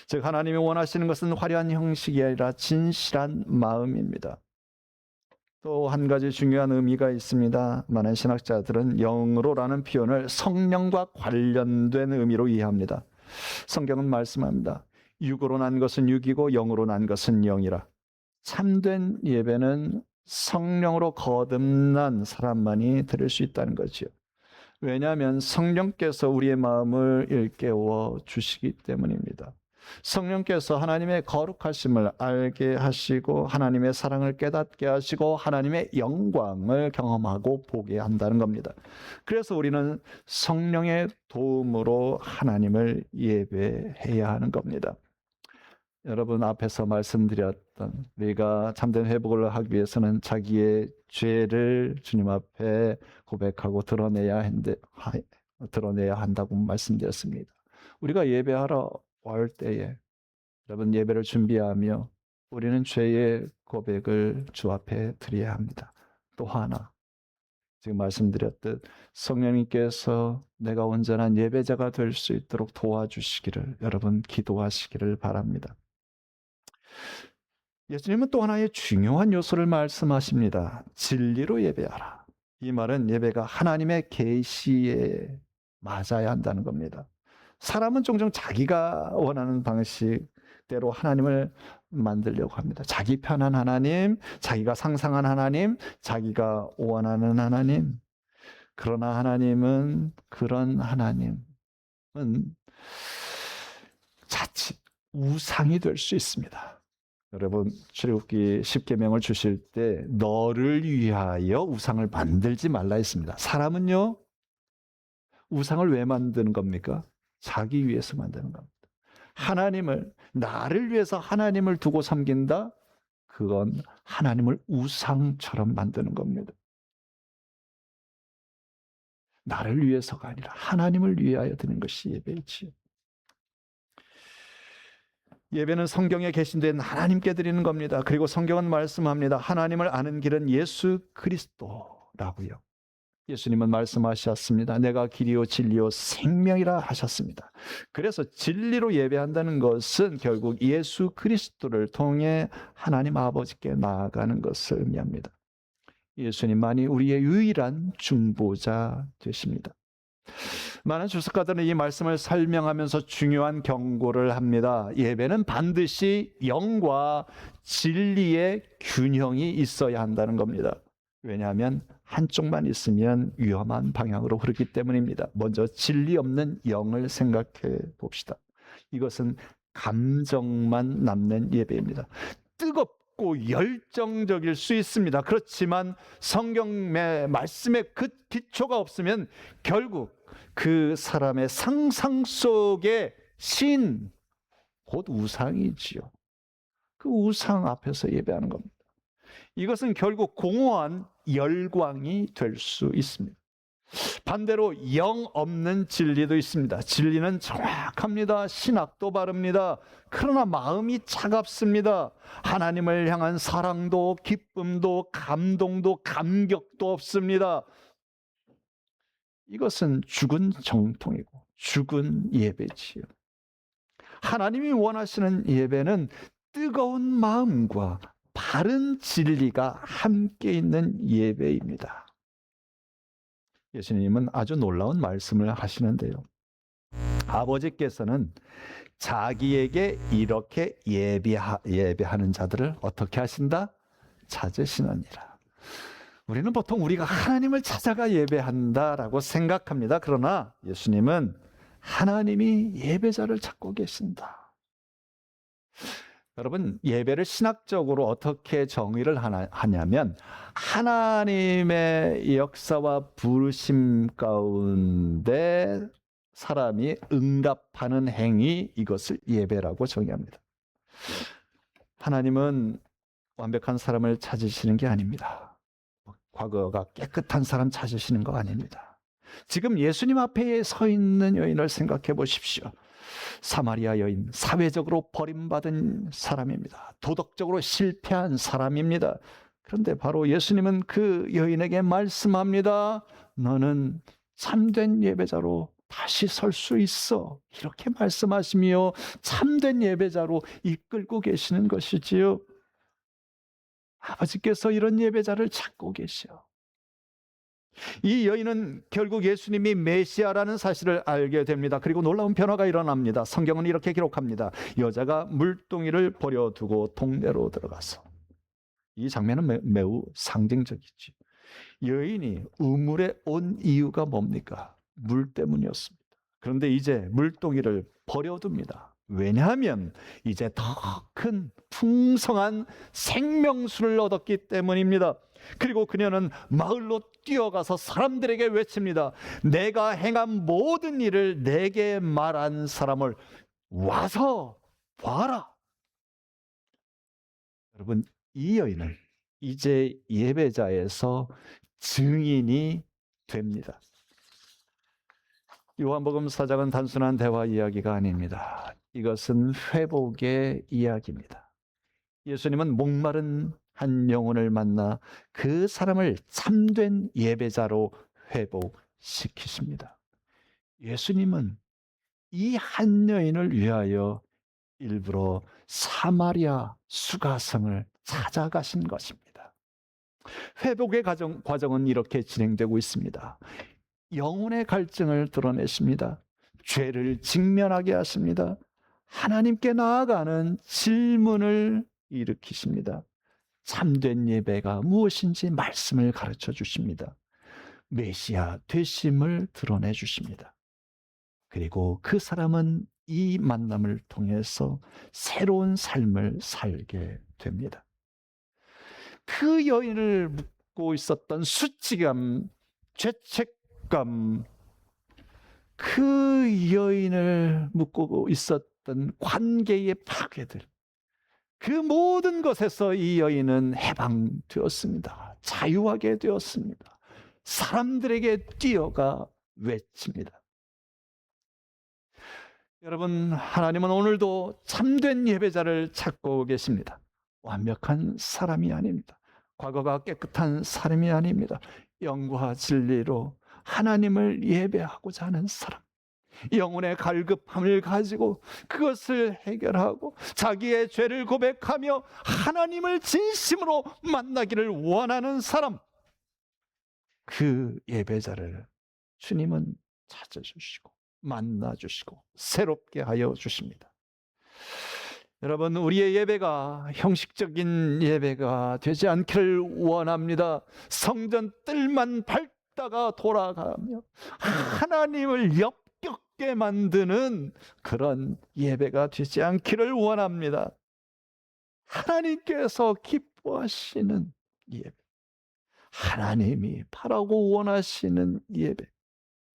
즉, 하나님이 원하시는 것은 화려한 형식이 아니라 진실한 마음입니다. 또 한 가지 중요한 의미가 있습니다. 많은 신학자들은 영으로라는 표현을 성령과 관련된 의미로 이해합니다. 성경은 말씀합니다. 육으로 난 것은 육이고 영으로 난 것은 영이라. 참된 예배는 성령으로 거듭난 사람만이 드릴 수 있다는 거지요. 왜냐하면 성령께서 우리의 마음을 일깨워 주시기 때문입니다. 성령께서 하나님의 거룩하심을 알게 하시고 하나님의 사랑을 깨닫게 하시고 하나님의 영광을 경험하고 보게 한다는 겁니다. 그래서 우리는 성령의 도움으로 하나님을 예배해야 하는 겁니다. 여러분, 앞에서 말씀드렸던 우리가 참된 회복을 하기 위해서는 자기의 죄를 주님 앞에 고백하고 드러내야 한다고 말씀드렸습니다. 우리가 예배하러 올 때에 여러분, 예배를 준비하며 우리는 죄의 고백을 주 앞에 드려야 합니다. 또 하나, 지금 말씀드렸듯 성령님께서 내가 온전한 예배자가 될 수 있도록 도와주시기를 여러분 기도하시기를 바랍니다. 예수님은 또 하나의 중요한 요소를 말씀하십니다. 진리로 예배하라. 이 말은 예배가 하나님의 계시에 맞아야 한다는 겁니다. 사람은 종종 자기가 원하는 방식대로 하나님을 만들려고 합니다. 자기 편한 하나님, 자기가 상상한 하나님, 자기가 원하는 하나님. 그러나 하나님은, 그런 하나님은 자칫 우상이 될 수 있습니다. 여러분, 출애굽기 10계명을 주실 때 너를 위하여 우상을 만들지 말라 했습니다. 사람은요, 우상을 왜 만드는 겁니까? 자기 위해서 만드는 겁니다. 하나님을, 나를 위해서 하나님을 두고 섬긴다? 그건 하나님을 우상처럼 만드는 겁니다. 나를 위해서가 아니라 하나님을 위하여 드는 것이 예배이지요. 예배는 성경에 계신된 하나님께 드리는 겁니다. 그리고 성경은 말씀합니다. 하나님을 아는 길은 예수 그리스도라고요. 예수님은 말씀하셨습니다. 내가 길이요 진리요 생명이라 하셨습니다. 그래서 진리로 예배한다는 것은 결국 예수 그리스도를 통해 하나님 아버지께 나아가는 것을 의미합니다. 예수님만이 우리의 유일한 중보자 되십니다. 많은 주석가들은 이 말씀을 설명하면서 중요한 경고를 합니다. 예배는 반드시 영과 진리의 균형이 있어야 한다는 겁니다. 왜냐하면 한쪽만 있으면 위험한 방향으로 흐르기 때문입니다. 먼저 진리 없는 영을 생각해 봅시다. 이것은 감정만 남는 예배입니다. 뜨겁고 열정적일 수 있습니다. 그렇지만 성경의 말씀에 그 기초가 없으면 결국 그 사람의 상상 속의 신, 곧 우상이지요. 그 우상 앞에서 예배하는 겁니다. 이것은 결국 공허한 열광이 될 수 있습니다. 반대로 영 없는 진리도 있습니다. 진리는 정확합니다. 신학도 바릅니다. 그러나 마음이 차갑습니다. 하나님을 향한 사랑도 기쁨도 감동도 감격도 없습니다. 이것은 죽은 정통이고 죽은 예배지요. 하나님이 원하시는 예배는 뜨거운 마음과 바른 진리가 함께 있는 예배입니다. 예수님은 아주 놀라운 말씀을 하시는데요. 아버지께서는 자기에게 이렇게 예배하는 자들을 어떻게 하신다? 찾으시느니라. 우리는 보통 우리가 하나님을 찾아가 예배한다라고 생각합니다. 그러나 예수님은 하나님이 예배자를 찾고 계신다. 여러분, 예배를 신학적으로 어떻게 정의를 하냐면 하나님의 역사와 부르심 가운데 사람이 응답하는 행위, 이것을 예배라고 정의합니다. 하나님은 완벽한 사람을 찾으시는 게 아닙니다. 과거가 깨끗한 사람 찾으시는 거 아닙니다. 지금 예수님 앞에 서 있는 여인을 생각해 보십시오. 사마리아 여인, 사회적으로 버림받은 사람입니다. 도덕적으로 실패한 사람입니다. 그런데 바로 예수님은 그 여인에게 말씀합니다. 너는 참된 예배자로 다시 설 수 있어. 이렇게 말씀하시며 참된 예배자로 이끌고 계시는 것이지요. 아버지께서 이런 예배자를 찾고 계셔. 이 여인은 결국 예수님이 메시아라는 사실을 알게 됩니다. 그리고 놀라운 변화가 일어납니다. 성경은 이렇게 기록합니다. 여자가 물동이를 버려두고 동네로 들어가서. 이 장면은 매우 상징적이지. 여인이 우물에 온 이유가 뭡니까? 물 때문이었습니다. 그런데 이제 물동이를 버려둡니다. 왜냐하면 이제 더 큰 풍성한 생명수를 얻었기 때문입니다. 그리고 그녀는 마을로 뛰어가서 사람들에게 외칩니다. 내가 행한 모든 일을 내게 말한 사람을 와서 봐라. 여러분, 이 여인은 이제 예배자에서 증인이 됩니다. 요한복음 4장은 단순한 대화 이야기가 아닙니다. 이것은 회복의 이야기입니다. 예수님은 목마른 한 영혼을 만나 그 사람을 참된 예배자로 회복시키십니다. 예수님은 이 한 여인을 위하여 일부러 사마리아 수가성을 찾아가신 것입니다. 회복의 과정은 이렇게 진행되고 있습니다. 영혼의 갈증을 드러내십니다. 죄를 직면하게 하십니다. 하나님께 나아가는 질문을 일으키십니다. 참된 예배가 무엇인지 말씀을 가르쳐 주십니다. 메시아 되심을 드러내 주십니다. 그리고 그 사람은 이 만남을 통해서 새로운 삶을 살게 됩니다. 그 여인을 묻고 있었던 수치감, 죄책감, 그 여인을 묻고 있었던 관계의 파괴들, 그 모든 것에서 이 여인은 해방되었습니다. 자유하게 되었습니다. 사람들에게 뛰어가 외칩니다. 여러분, 하나님은 오늘도 참된 예배자를 찾고 계십니다. 완벽한 사람이 아닙니다. 과거가 깨끗한 사람이 아닙니다. 영과 진리로 하나님을 예배하고자 하는 사람, 영혼의 갈급함을 가지고 그것을 해결하고 자기의 죄를 고백하며 하나님을 진심으로 만나기를 원하는 사람, 그 예배자를 주님은 찾아주시고 만나주시고 새롭게 하여 주십니다. 여러분, 우리의 예배가 형식적인 예배가 되지 않기를 원합니다. 성전 뜰만 밟다가 돌아가며 하나님을 엽겹게 만드는 그런 예배가 되지 않기를 원합니다. 하나님께서 기뻐하시는 예배, 하나님이 바라고 원하시는 예배,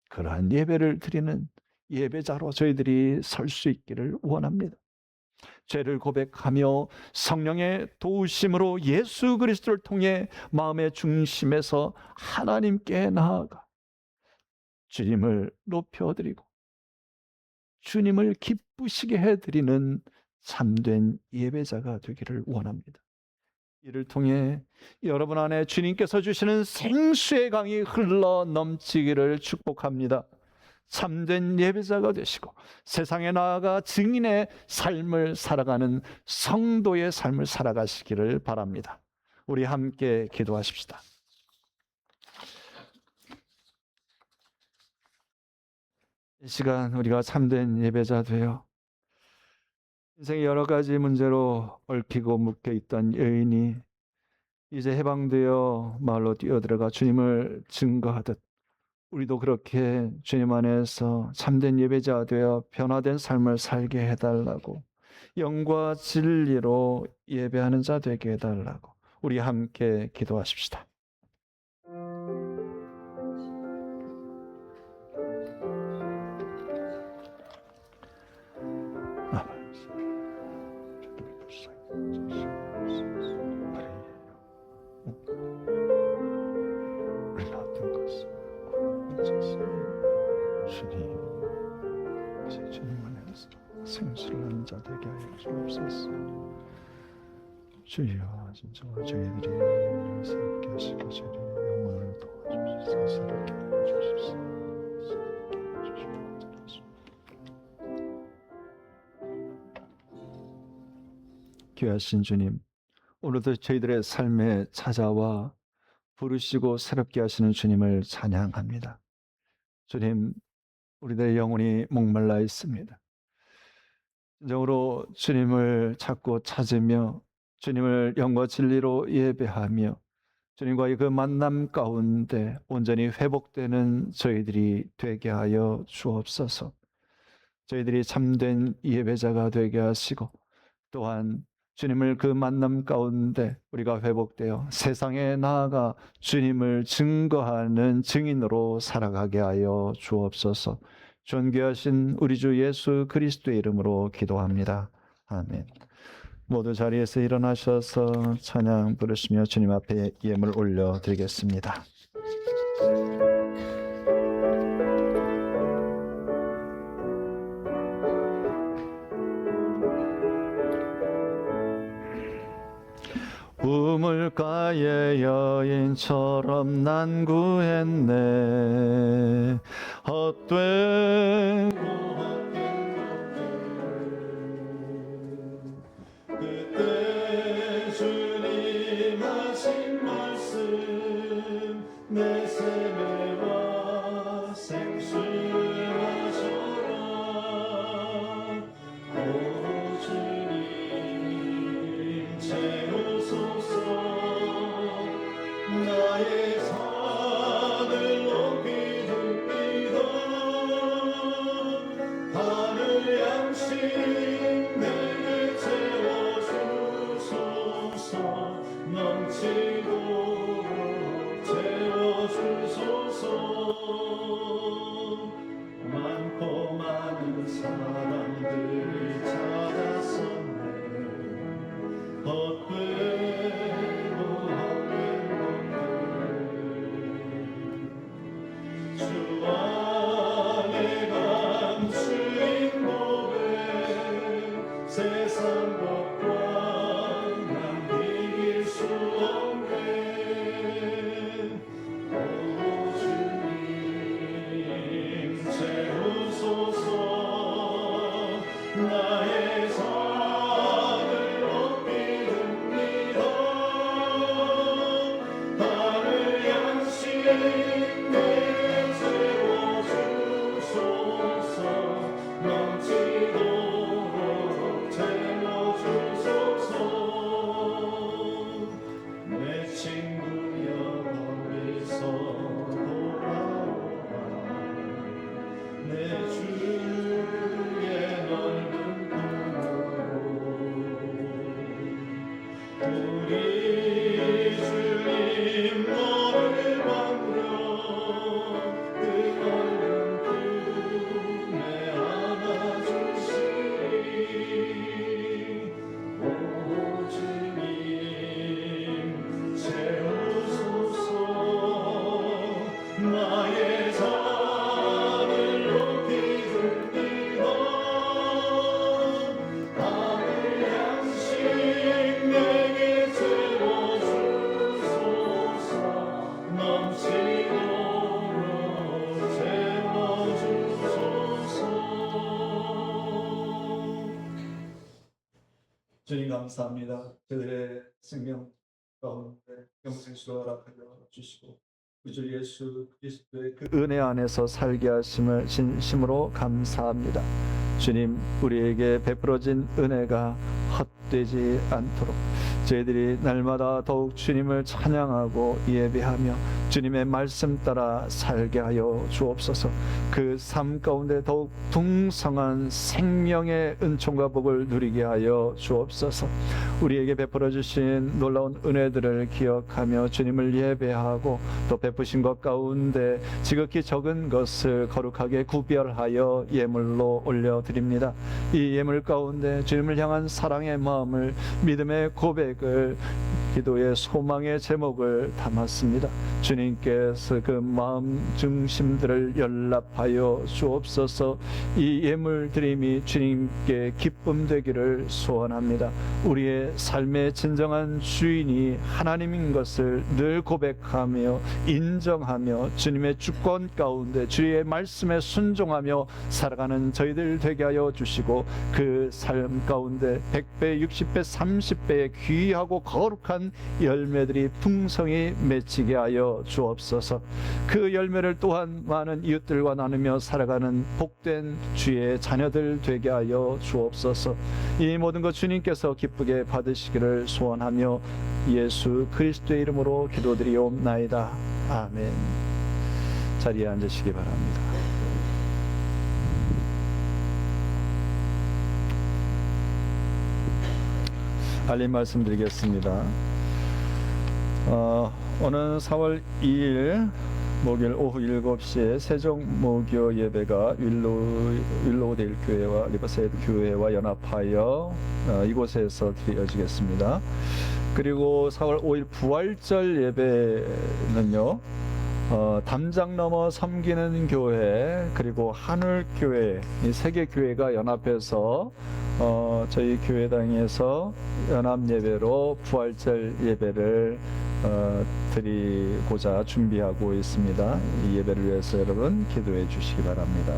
그러한 예배를 드리는 예배자로 저희들이 설 수 있기를 원합니다. 죄를 고백하며 성령의 도우심으로 예수 그리스도를 통해 마음의 중심에서 하나님께 나아가 주님을 높여드리고 주님을 기쁘시게 해드리는 참된 예배자가 되기를 원합니다. 이를 통해 여러분 안에 주님께서 주시는 생수의 강이 흘러 넘치기를 축복합니다. 참된 예배자가 되시고 세상에 나아가 증인의 삶을 살아가는 성도의 삶을 살아가시기를 바랍니다. 우리 함께 기도하십시다. 이 시간 우리가 참된 예배자 되어 인생의 여러 가지 문제로 얽히고 묶여 있던 여인이 이제 해방되어 마을로 뛰어들어가 주님을 증거하듯 우리도 그렇게 주님 안에서 참된 예배자 되어 변화된 삶을 살게 해달라고, 영과 진리로 예배하는 자 되게 해달라고 우리 함께 기도하십시다. 주님 안에서 생수를 하는 자 되게 하여 주옵소서. 주여, 진짜 저희들이 영혼을 새롭게 하시고 저희들이 영혼을 도와주시옵소서. 새롭게 하여 주옵소서. 귀하신 주님, 오늘도 저희들의 삶에 찾아와 부르시고 새롭게 하시는 주님을 찬양합니다. 주님, 우리들의 영혼이 목말라 있습니다. 진정으로 주님을 찾고 찾으며 주님을 영과 진리로 예배하며 주님과의 그 만남 가운데 온전히 회복되는 저희들이 되게 하여 주옵소서. 저희들이 참된 예배자가 되게 하시고 또한 주님을 그 만남 가운데 우리가 회복되어 세상에 나아가 주님을 증거하는 증인으로 살아가게 하여 주옵소서. 존귀하신 우리 주 예수 그리스도의 이름으로 기도합니다. 아멘. 모두 자리에서 일어나셔서 찬양 부르시며 주님 앞에 예물 올려드리겠습니다. 우물가의 여인처럼 난 구했네. 헛된 그때 주님 하신 말씀 내 세매와 생수하셔라. 헛되고 헛된 것들 주 안에 감추인 고백 세상 것과 남기길 수 없네 오 주님 채우소서 나의 산을 높이 듭니다 하늘 양식 내게 채워주소서 넘치도록 채워주소서 내 친구여 거기서 돌아오라 내 주의 넓은 품으로 우리 주님 너를 받으려 그 넓은 품에 안아주시리 오 주님 채우소서 나의 산을 높이 듭니다 하늘 양식 내게 채워주소서 넘치도록 채워주소서 주님 감사합니다. 저들의 생명 가운데 영생수가 허락하여 주시고 구주 예수 그리스도의 그 은혜 안에서 살게 하심을 진심으로 감사합니다. 주님, 우리에게 베풀어진 은혜가 헛되지 않도록 저희들이 날마다 더욱 주님을 찬양하고 예배하며 주님의 말씀 따라 살게 하여 주옵소서. 그 삶 가운데 더욱 풍성한 생명의 은총과 복을 누리게 하여 주옵소서. 우리에게 베풀어 주신 놀라운 은혜들을 기억하며 주님을 예배하고 또 베푸신 것 가운데 지극히 적은 것을 거룩하게 구별하여 예물로 올려드립니다. 이 예물 가운데 주님을 향한 사랑의 마음을, 믿음의 고백을, 기도의 소망의 제목을 담았습니다. 주님께서 그 마음 중심들을 연락하여 주옵소서. 이 예물 드림이 주님께 기쁨 되기를 소원합니다. 우리의 삶의 진정한 주인이 하나님인 것을 늘 고백하며 인정하며 주님의 주권 가운데 주의 말씀에 순종하며 살아가는 저희들 되게 하여 주시고 그 삶 가운데 100배, 60배, 30배의 귀하고 거룩한 열매들이 풍성히 맺히게 하여 주옵소서. 그 열매를 또한 많은 이웃들과 나누며 살아가는 복된 주의 자녀들 되게 하여 주옵소서. 이 모든 것 주님께서 기쁘게 받으시기를 소원하며 예수 그리스도의 이름으로 기도드리옵나이다. 아멘. 자리에 앉으시기 바랍니다. 알림 말씀드리겠습니다. 오늘 4월 2일 목요일 오후 7시에 세종모교 예배가 윌로우데일 교회와 리버사이드 교회와 연합하여 이곳에서 드려지겠습니다. 그리고 4월 5일 부활절 예배는요, 담장 넘어 섬기는 교회 그리고 한울교회 이 세 개 교회가 연합해서 저희 교회당에서 연합 예배로 부활절 예배를 드리고자 준비하고 있습니다. 이 예배를 위해서 여러분 기도해 주시기 바랍니다.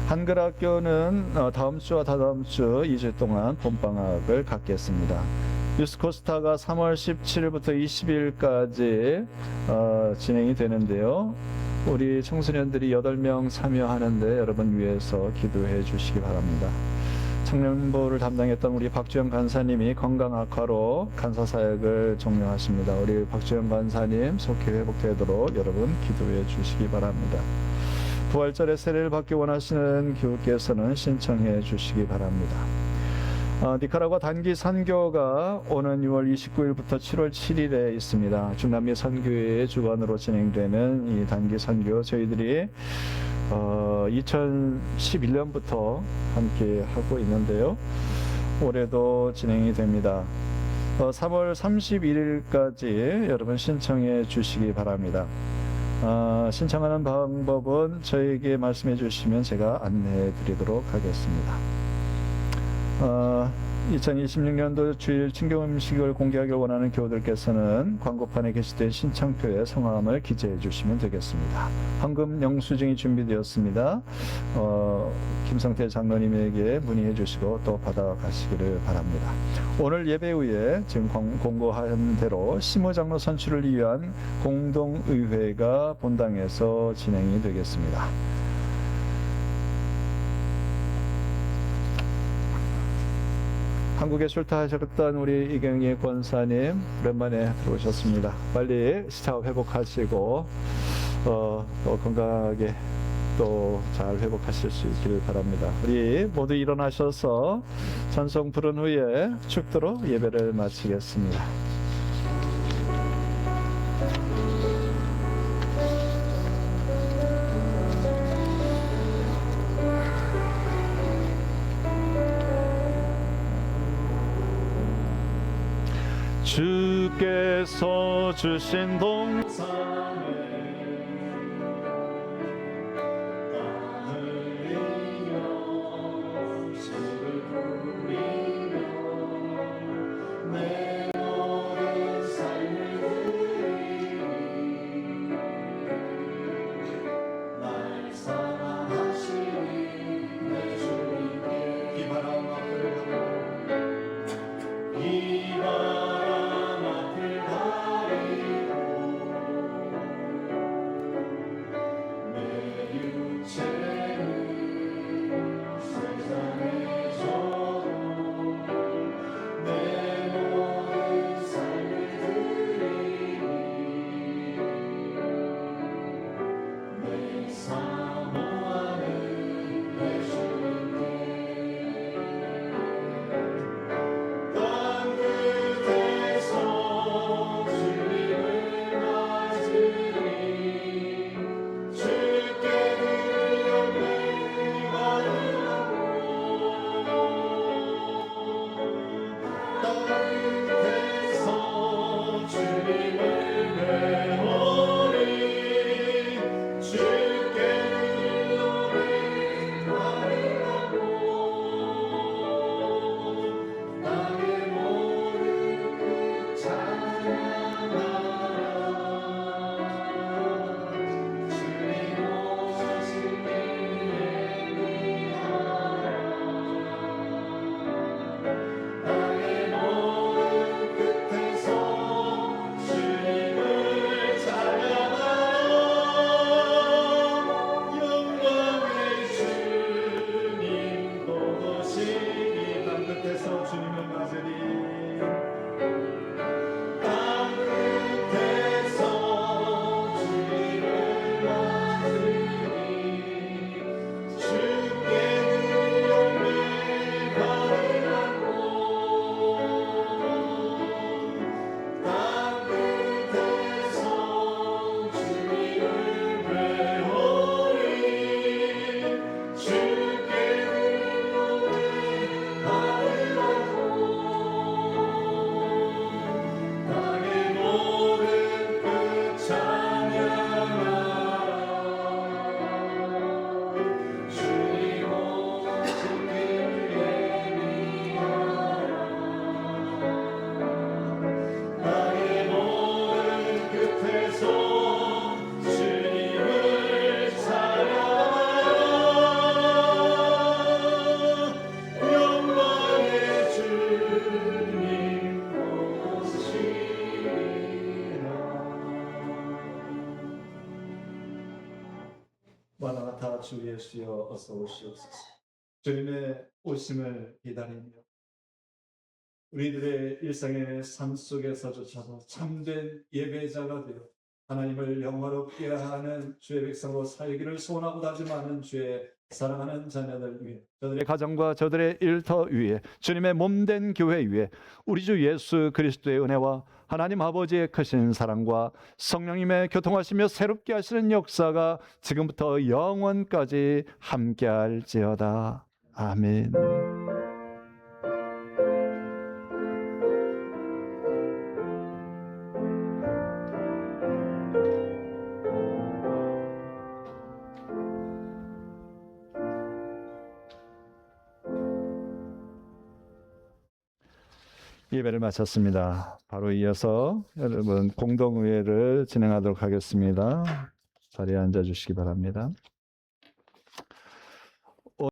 한글학교는 다음 주와 다다음 주 2주 동안 봄방학을 갖겠습니다. 유스코스타가 3월 17일부터 20일까지 진행이 되는데요. 우리 청소년들이 8명 참여하는데 여러분 위해서 기도해 주시기 바랍니다. 청년부를 담당했던 우리 박주영 간사님이 건강 악화로 간사 사역을 종료하십니다. 우리 박주영 간사님 속히 회복되도록 여러분 기도해 주시기 바랍니다. 부활절에 세례를 받기 원하시는 교우께서는 신청해 주시기 바랍니다. 니카라과 단기 선교가 오는 6월 29일부터 7월 7일에 있습니다. 중남미 선교회의 주관으로 진행되는 이 단기 선교 저희들이 2011년부터 함께 하고 있는데요. 올해도 진행이 됩니다. 3월 31일까지 여러분 신청해 주시기 바랍니다. 신청하는 방법은 저에게 말씀해 주시면 제가 안내해 드리도록 하겠습니다. 2026년도 주일 친교 음식을 공개하길 원하는 교우들께서는 광고판에 게시된 신청표에 성함을 기재해 주시면 되겠습니다. 헌금 영수증이 준비되었습니다. 김성태 장로님에게 문의해 주시고 또 받아가시기를 바랍니다. 오늘 예배 후에 지금 공고한 대로 심호 장로 선출을 위한 공동의회가 본당에서 진행이 되겠습니다. 한국에 출타하셨던 우리 이경희 권사님 오랜만에 들어오셨습니다. 빨리 시차 회복하시고 또 건강하게 또 잘 회복하실 수 있기를 바랍니다. 우리 모두 일어나셔서 찬송 부른 후에 축도로 예배를 마치겠습니다. 주께서 주신 동산에 마라나타 주 예수여 어서 오시옵소서. 주님의 오심을 기다리며 우리들의 일상의 삶 속에서조차도 참된 예배자가 되어 하나님을 영화롭게 하는 주의 백성으로 살기를 소원하고 다짐하는 주의 사랑하는 자녀들 위해 저들의 가정과 저들의 일터 위에 주님의 몸된 교회 위에 우리 주 예수 그리스도의 은혜와 하나님 아버지의 크신 사랑과 성령님의 교통하시며 새롭게 하시는 역사가 지금부터 영원까지 함께할지어다. 아멘. 예배를 마쳤습니다. 바로 이어서 여러분 공동의회를 진행하도록 하겠습니다. 자리에 앉아 주시기 바랍니다.